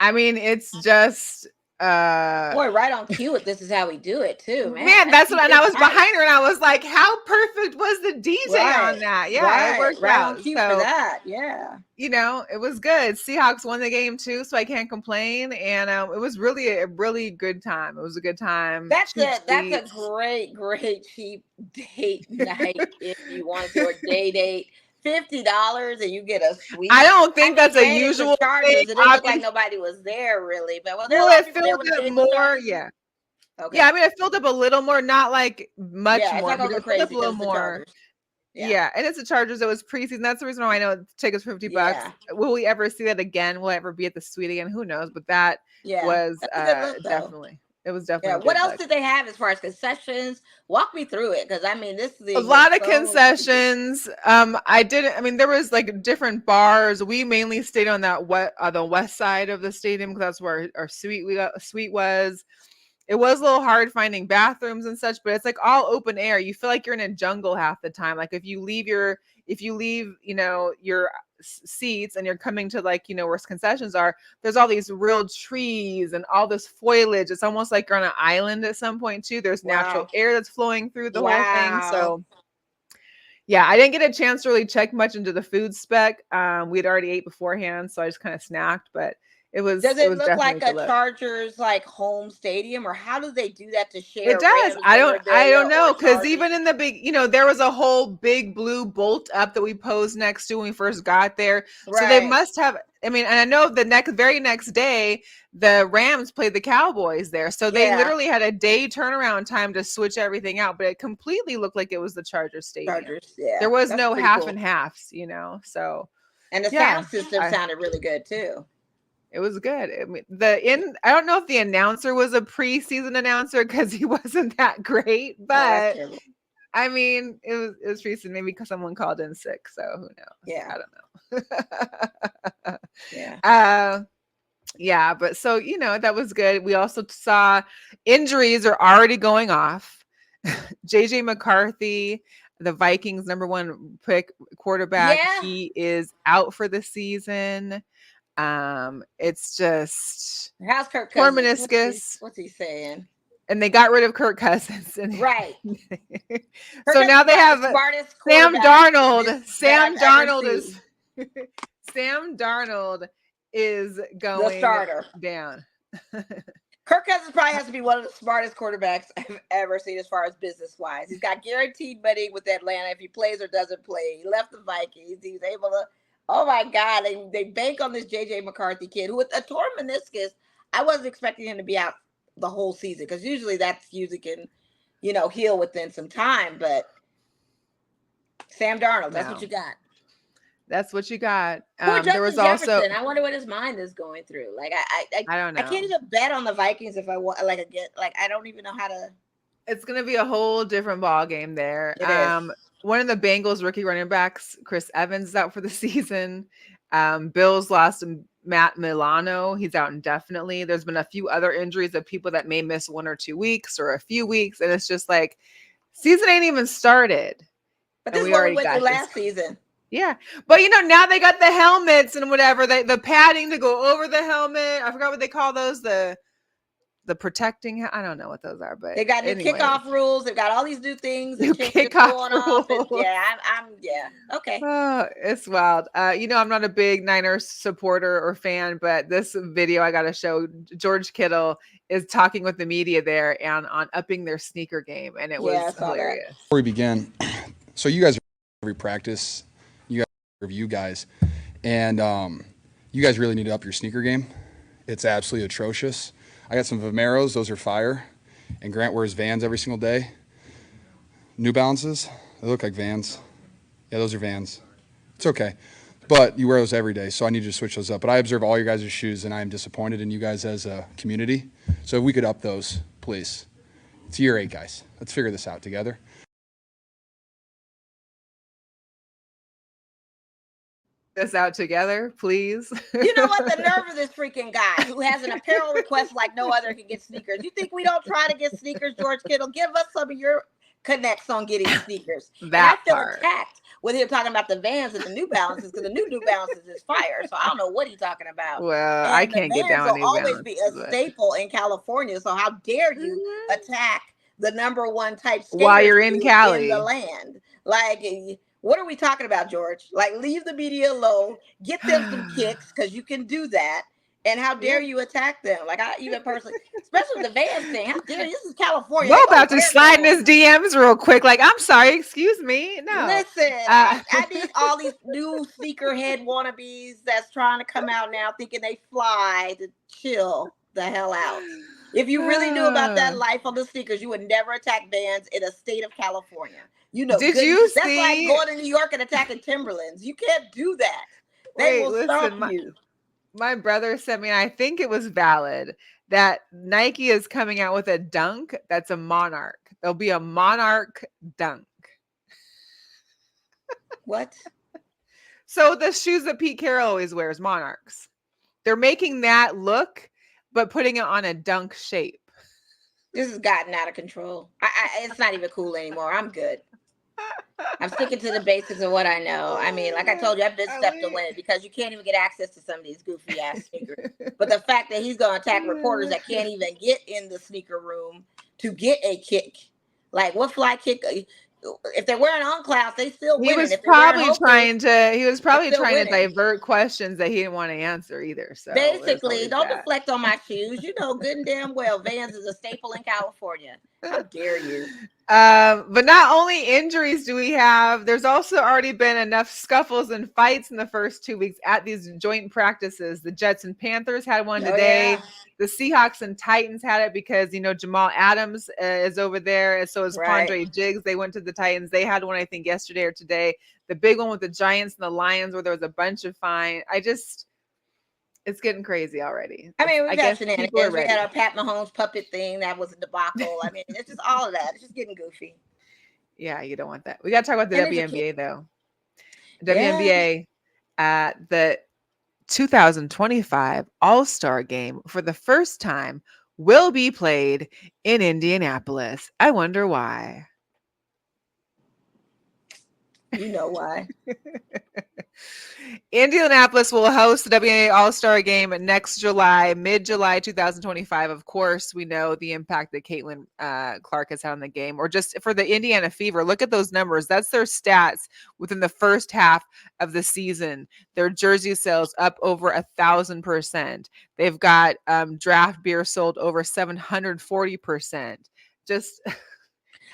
I mean, it's just boy, right on cue with This Is How We Do It too, man. Man, that's what, and I was behind her and I was like, how perfect was the DJ on that? Yeah, it worked out. On cue for that. Yeah. You know, it was good. Seahawks won the game too, so I can't complain. And it was really a really good time. It was a good time. That's a great cheap date night if you want to, or day date. $50 and you get a suite. I don't think that's a usual Chargers. It didn't look like nobody was there really, but it filled up more. Yeah. Okay. Yeah, I mean, it filled up a little more, not like much more. It's like crazy, a little more. Yeah, and it's the Chargers. It was preseason. That's the reason why I know tickets for $50. Yeah. Will we ever see that again? Will I ever be at the suite again? Who knows? But that was definitely. It was definitely. Yeah. What else did they have as far as concessions? Walk me through it, because I mean, a lot of concessions. There was like different bars. We mainly stayed on that the west side of the stadium because that's where our suite was. It was a little hard finding bathrooms and such, but it's like all open air. You feel like you're in a jungle half the time. Like if you leave your seats and you're coming to like, where concessions are, there's all these real trees and all this foliage. It's almost like you're on an island at some point too. There's natural air that's flowing through the whole thing. So yeah, I didn't get a chance to really check much into the food spec. We'd already ate beforehand, so I just kind of snacked, but it was. Does it look like a Chargers like home stadium, or how do they do that to share? It does. I don't know, because even in the big, there was a whole big blue bolt up that we posed next to when we first got there. Right. So they must have. I mean, and I know the very next day, the Rams played the Cowboys there, so they literally had a day turnaround time to switch everything out. But it completely looked like it was the Chargers stadium. There was no half and halves, So and the sound system sounded really good too. It was good. I mean, I don't know if the announcer was a preseason announcer because he wasn't that great, but I mean, it was preseason. Maybe because someone called in sick, so who knows? Yeah, I don't know. Yeah, but so that was good. We also saw injuries are already going off. JJ McCarthy, the Vikings #1 pick quarterback, he is out for the season. It's just how's Kirk poor meniscus. What's he saying? And they got rid of Kirk Cousins. Right. So now they have Sam Darnold. Sam Darnold is going the starter down. Kirk Cousins probably has to be one of the smartest quarterbacks I've ever seen as far as business-wise. He's got guaranteed money with Atlanta if he plays or doesn't play. He left the Vikings. He was able to. Oh my God! They bank on this JJ McCarthy kid who, with a torn meniscus, I wasn't expecting him to be out the whole season because usually can, heal within some time. But Sam Darnold, that's what you got. That's what you got. There was also. I wonder what his mind is going through. Like I don't know. I can't even bet on the Vikings if I want. I don't even know how to. It's gonna be a whole different ball game there. It is. One of the Bengals rookie running backs, Chris Evans, is out for the season. Bills lost Matt Milano. He's out indefinitely. There's been a few other injuries of people that may miss 1 or 2 weeks or a few weeks. And it's just like, season ain't even started. But this is what we went through last season. Yeah. But, now they got the helmets and whatever, the padding to go over the helmet. I forgot what they call those. the protecting. I don't know what those are, but they got new kickoff rules. They've got all these new things. New kickoff rules. Yeah. Okay. Oh, it's wild. I'm not a big Niners supporter or fan, but this video I got to show. George Kittle is talking with the media there and on upping their sneaker game, and it was hilarious. Before we begin, so you guys are every practice, you guys review guys, and you guys really need to up your sneaker game. It's absolutely atrocious. I got some Vomeros, those are fire, and Grant wears Vans every single day. New Balances, they look like Vans. Yeah, those are Vans. It's okay, but you wear those every day, so I need you to switch those up. But I observe all your guys' shoes, and I am disappointed in you guys as a community. So if we could up those, please. It's year 8, guys. Let's figure this out together. This out together, please. You know what? The nerve of this freaking guy who has an apparel request like no other can get sneakers. You think we don't try to get sneakers, George Kittle? Give us some of your connects on getting sneakers. That I feel part. attacked with him talking about the Vans and the New Balances because the New Balances is fire. So I don't know what he's talking about. Well, and I can't get down with New Vans will Balances. always be a staple in California. So how dare you attack the #1 type while you're in Cali, in the land? Like, what are we talking about, George? Like, leave the media alone. Get them some kicks because you can do that. And how dare you attack them? Like, I even personally, especially with the Vans thing, how dare you? This is California. We're about to slide in his DMs real quick. Like, I'm sorry, excuse me. No. Listen, I need all these new sneakerhead wannabes that's trying to come out now thinking they fly to chill the hell out. If you really knew about that life on the sneakers, you would never attack Vans in a state of California. You know, did you that's see? like going to New York and attacking Timberlands. You can't do that. They will stop you. My brother sent me, and I think it was valid, that Nike is coming out with a dunk that's a Monarch. There'll be a Monarch dunk. What? So the shoes that Pete Carroll always wears, Monarchs. They're making that look, but putting it on a dunk shape. This has gotten out of control. It's not even cool anymore. I'm good. I'm sticking to the basics of what I know. I mean, like I told you, I've been stepped away because you can't even get access to some of these goofy ass sneakers. But the fact that he's going to attack reporters that can't even get in the sneaker room to get a kick, like what fly kick? If they're wearing on clouds, they still win. He was probably trying to divert questions that he didn't want to answer either. So basically, don't deflect on my shoes. You know good and damn well Vans is a staple in California. How dare you? But not only injuries do we have, there's also already been enough scuffles and fights in the first 2 weeks at these joint practices. The Jets and Panthers had one today. Yeah. The Seahawks and Titans had it because, Jamal Adams is over there. And so is Quandre Diggs. They went to the Titans. They had one, I think, yesterday or today. The big one with the Giants and the Lions where there was a bunch of fine. It's getting crazy already. I mean, we got shenanigans. We had our Pat Mahomes puppet thing. That was a debacle. I mean, it's just all of that. It's just getting goofy. Yeah, you don't want that. We got to talk about the WNBA, though. WNBA, the 2025 All-Star Game for the first time will be played in Indianapolis. I wonder why. You know why. Indianapolis will host the WNBA All-Star Game next July, mid-July 2025. Of course, we know the impact that Caitlin Clark has had on the game, or just for the Indiana Fever. Look at those numbers. That's their stats within the first half of the season. Their jersey sales up over 1,000%. They've got draft beer sold over 740%. Just...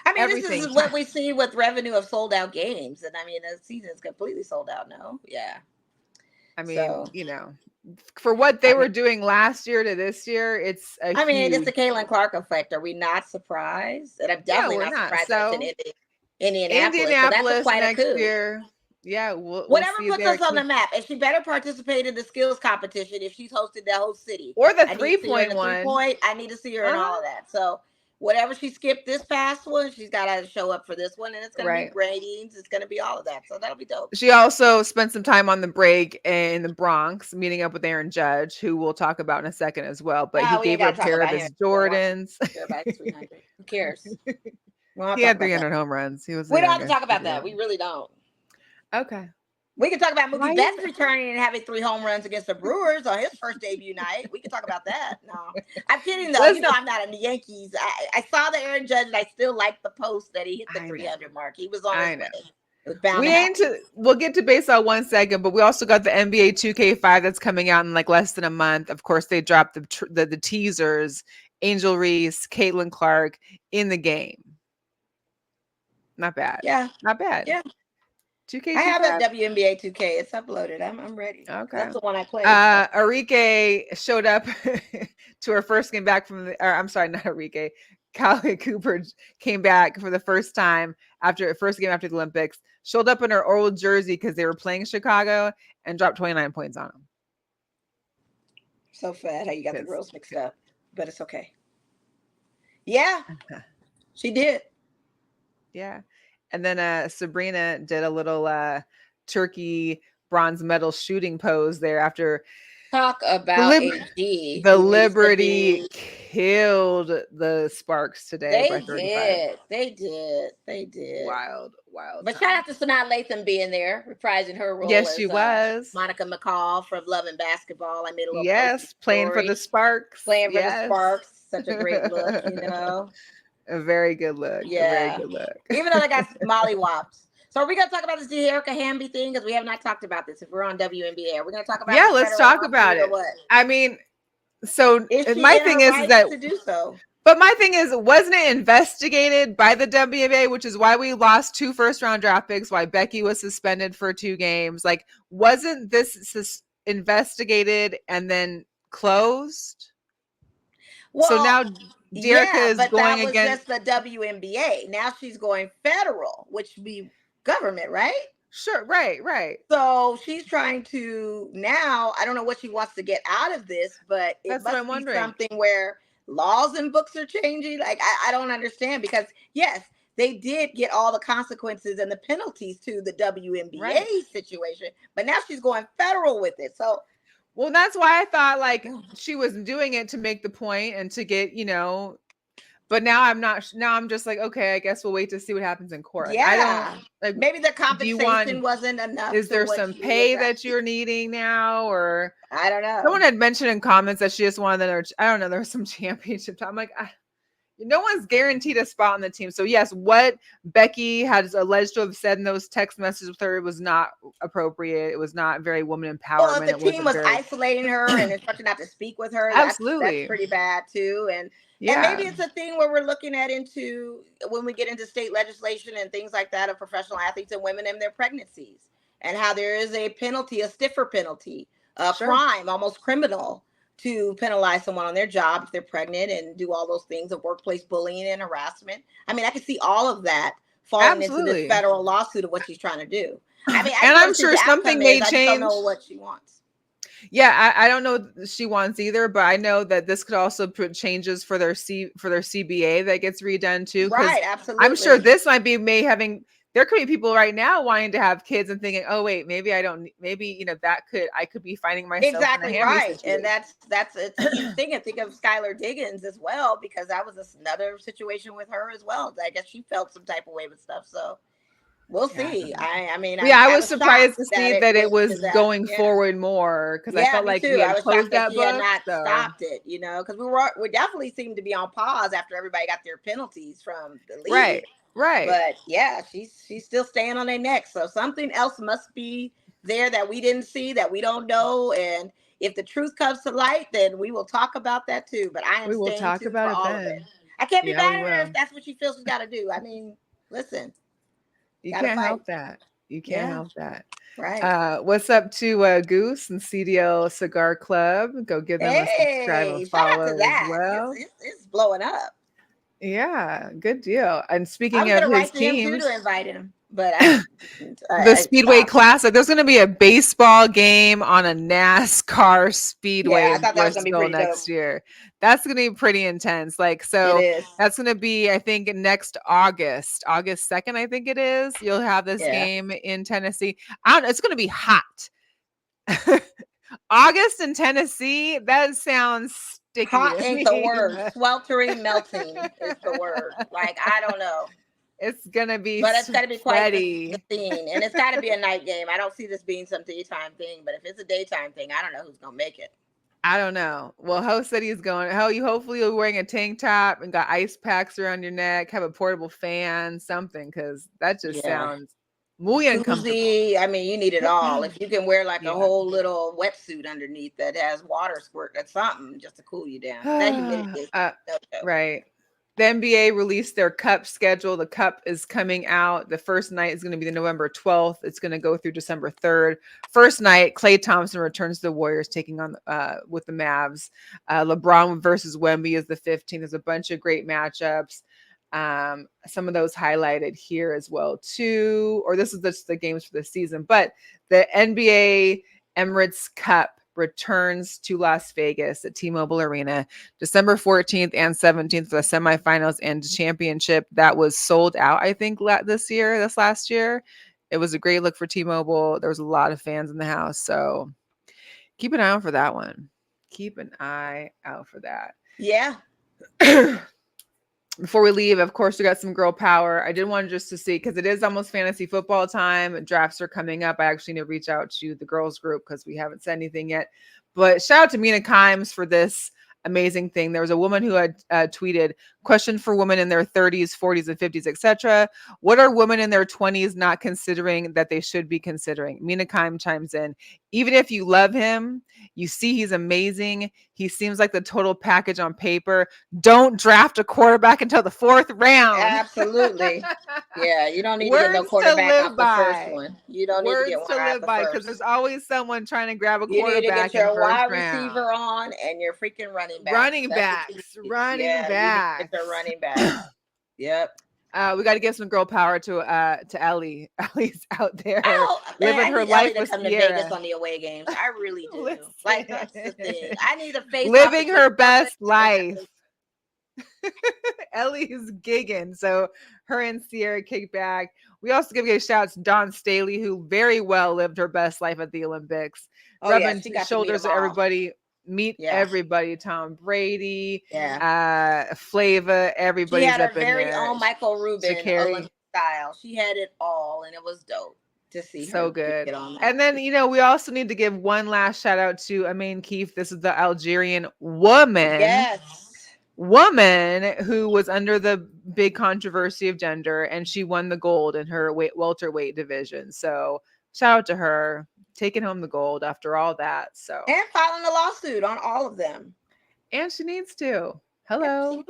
I mean, this is what we see with revenue of sold out games. And I mean, the season is completely sold out now. Yeah. I mean, for what they were doing last year to this year, it's it's the Caitlin Clark effect. Are we not surprised? And I'm definitely not surprised that's in Indianapolis. So that's quite next a coup. Year. Yeah. Whatever puts us on the map. And she better participate in the skills competition if she's hosted the whole city. Or the 3-point one. I need to see her in all of that. So whatever she skipped this past one, she's got to show up for this one, and it's going to be ratings. It's going to be all of that, so that'll be dope. She also spent some time on the break in the Bronx, meeting up with Aaron Judge, who we'll talk about in a second as well. But he gave her a pair of his Jordans. Who cares? He had 300 home runs. We don't have to talk about that. We really don't. Okay. We can talk about Mookie Why Betts returning and having 3 home runs against the Brewers on his first debut night. We can talk about that. No, I'm kidding though. Listen. You know, I'm not in the Yankees. I saw the Aaron Judge, and I still like the post that he hit the 300 mark. He was on his way. It was bound We'll get to baseball 1 second, but we also got the NBA 2K5 that's coming out in like less than a month. Of course, they dropped the teasers. Angel Reese, Caitlin Clark in the game. Not bad. Yeah, not bad. Yeah. 2K. I have a WNBA 2K. It's uploaded. I'm ready. Okay. That's the one I played. Arike showed up to her first game back from I'm sorry, not Arike. Callie Cooper came back for the first time first game after the Olympics. Showed up in her old jersey because they were playing Chicago and dropped 29 points on them. So fat how you got the girls mixed up, but it's okay. Yeah, she did. Yeah. And then Sabrina did a little turkey bronze medal shooting pose there after talk about AG. The Liberty killed the Sparks today. They did. Wild. But shout out to Sanaa Lathan being there, reprising her role. Yes, she was. Monica McCall from Love and Basketball. I made a little playing for the Sparks. The Sparks. Such a great look, you know. A very good look. Yeah. A very good look. Even though they got mollywops. So are we going to talk about this Erica Hamby thing? Because we have not talked about this. If we're on WNBA, are we going to talk about it? Let's talk about it. I mean, so my thing is that to do so. But my thing is, wasn't it investigated by the WNBA, which is why we lost 2 first-round draft picks, why Becky was suspended for 2 games? Like, wasn't this investigated and then closed? Well, so now Dearica is going against just the WNBA. Now she's going federal, which be government, right? Sure, right. So she's trying to now. I don't know what she wants to get out of this, but it must be something where laws and books are changing. Like I don't understand, because yes, they did get all the consequences and the penalties to the WNBA situation, but now she's going federal with it. So. Well, that's why I thought like she was doing it to make the point and to get, but now I'm not. Now I'm just like, okay, I guess we'll wait to see what happens in court. Yeah, I don't like. Maybe the compensation wasn't enough. Is there some pay that you're needing now, or I don't know? Someone had mentioned in comments that she just wanted another. I don't know. There was some championship. I'm like, no one's guaranteed a spot on the team. So yes, what Becky has alleged to have said in those text messages with her was not appropriate. It was not very woman empowerment. Well, if the team was isolating her and instructing not to speak with her, absolutely, that's pretty bad too. And maybe it's a thing where we're looking at into when we get into state legislation and things like that of professional athletes and women and their pregnancies, and how there is a penalty, a stiffer penalty, crime, almost criminal, to penalize someone on their job if they're pregnant and do all those things of workplace bullying and harassment. I mean, I can see all of that falling into this federal lawsuit of what she's trying to do. I mean, and I'm sure something may change. I don't know what she wants. Yeah, I don't know what she wants either, but I know that this could also put changes for their CBA that gets redone too. Right, absolutely. I'm sure this might be there could be people right now wanting to have kids and thinking, oh wait, maybe I could be finding myself exactly in a right. situation. And that's a huge thing. And think of Skylar Diggins as well, because that was another situation with her as well. I guess she felt some type of way with stuff. So we'll see. I mean, I was surprised to see that it was going forward more, because I felt like we had closed that book. Had not stopped it, because we definitely seemed to be on pause after everybody got their penalties from the league. Right. But yeah, she's still staying on their neck. So something else must be there that we didn't see, that we don't know. And if the truth comes to light, then we will talk about that too. But I am staying tuned for all of it. I can't be mad at her if that's what she feels she's got to do. I mean, listen. You can't help that. You can't help that. Right. What's up to Goose and CDL Cigar Club? Go give them a subscribe and follow as well. It's blowing up. Yeah, good deal. And speaking of his teams, to invite him, but the Speedway Classic. There's going to be a baseball game on a NASCAR Speedway in Bristol next year. That's going to be pretty intense. That's going to be, I think, next August 2nd. I think it is. You'll have this game in Tennessee. It's going to be hot. August in Tennessee. That sounds sticky. Hot ain't the word. Sweltering, melting is the word. Like, I don't know. It's gonna be, but it's gonna be quite the sweaty. scene, and it's got to be a night game. I don't see this being some daytime thing, but if it's a daytime thing, I don't know who's gonna make it. I don't know. Well, Ho said he's going. Ho, you hopefully you're wearing a tank top and got ice packs around your neck, have a portable fan, something, because that just sounds muy uncomfortable. Koozie, I mean, you need it all. If you can wear like Yeah. a whole little wetsuit underneath that has water squirt or something just to cool you down. That humidity is no joke. Right. The NBA released their cup schedule. The cup is coming out. The first night is going to be the November 12th. It's going to go through December 3rd. First night, Klay Thompson returns to the Warriors, taking on with the Mavs. LeBron versus Wemby is the 15th. There's a bunch of great matchups. Some of those highlighted here as well too. Or this is just the games for the season. But the NBA Emirates Cup returns to Las Vegas at T-Mobile Arena December 14th and 17th for the semifinals and championship. That was sold out, I think, this last year. It was a great look for T-Mobile. There was a lot of fans in the house, so keep an eye out for that one. Keep an eye out for that. Yeah. Before we leave, of course, we got some girl power. I did want just to see, because it is almost fantasy football time. Drafts are coming up. I actually need to reach out to the girls group because we haven't said anything yet. But shout out to Mina Kimes for this amazing thing. There was a woman who had tweeted, question for women in their 30s, 40s, and 50s, etc. What are women in their 20s not considering that they should be considering? Mina Kimes chimes in, even if you love him, you see he's amazing. He seems like the total package on paper. Don't draft a quarterback until the 4th round. Absolutely. Yeah, you don't need to get no quarterback off the first one. You don't need to get one to live by, because there's always someone trying to grab a quarterback. You need to get your wide receiver on and your freaking running backs. Running backs. Get your running backs. Yep. We got to give some girl power to Ellie. Ellie's out there living her life with come Sierra. to Vegas on the away games. I really do. Like, that's the thing. I need a face living her best life. Ellie is gigging. So her and Sierra kick back. We also give a shout out to Dawn Staley, who very well lived her best life at the Olympics. Rubbing shoulders to everybody. Meet everybody, Tom Brady, Flava, everybody. She had her very own Michael Rubin Olympic style. She had it all, and it was dope to see. So good. And then, we also need to give one last shout out to Amaine Keefe. This is the Algerian woman who was under the big controversy of gender, and she won the gold in her welterweight division. So shout out to her. Taking home the gold after all that. So, and filing a lawsuit on all of them. And she needs to. Hello.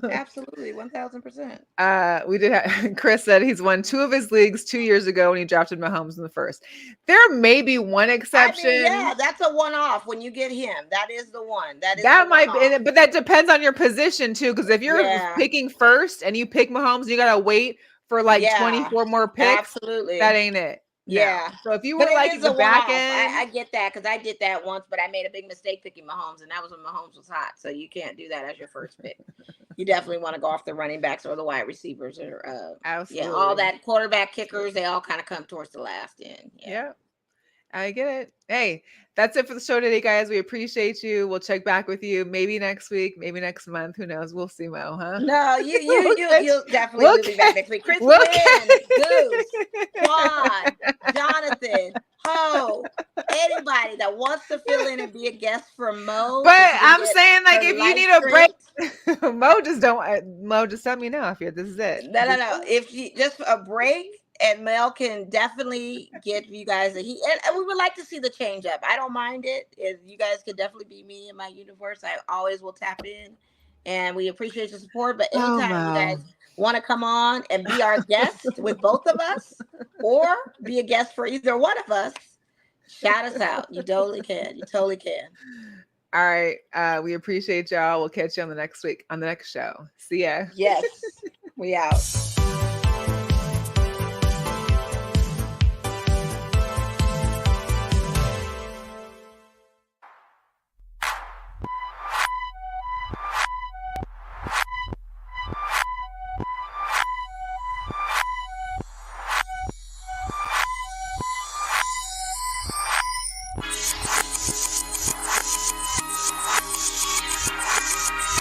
Absolutely. 1000%. We did Chris said he's won 2 of his leagues 2 years ago when he drafted Mahomes in the first. There may be one exception. Yeah, that's a one-off when you get him. That is the one. That might be, but that depends on your position too. Because if you're picking first and you pick Mahomes, you gotta wait for 24 more picks. Absolutely. That ain't it. Yeah. So if you were the back end, I get that because I did that once, but I made a big mistake picking Mahomes, and that was when Mahomes was hot. So you can't do that as your first pick. You definitely want to go off the running backs or the wide receivers, or absolutely. All that quarterback kickers. They all kind of come towards the last end. Yeah. I get it. Hey, that's it for the show today, guys. We appreciate you. We'll check back with you maybe next week, maybe next month. Who knows? We'll see, Mo, huh? No, you'll definitely be back next week. Chris Lynn, Goose, Juan, Jonathan, Ho, anybody that wants to fill in and be a guest for Mo. But I'm saying, if you need a break, Mo just let me know if this is it. No. If you just a break. And Mel can definitely get you guys and we would like to see the change up. I don't mind it. If you guys could definitely be me in my universe, I always will tap in, and we appreciate your support. But anytime you guys want to come on and be our guest with both of us, or be a guest for either one of us, shout us out. You totally can. All right. We appreciate y'all. We'll catch you on the next week on the next show. See ya. Yes. We out.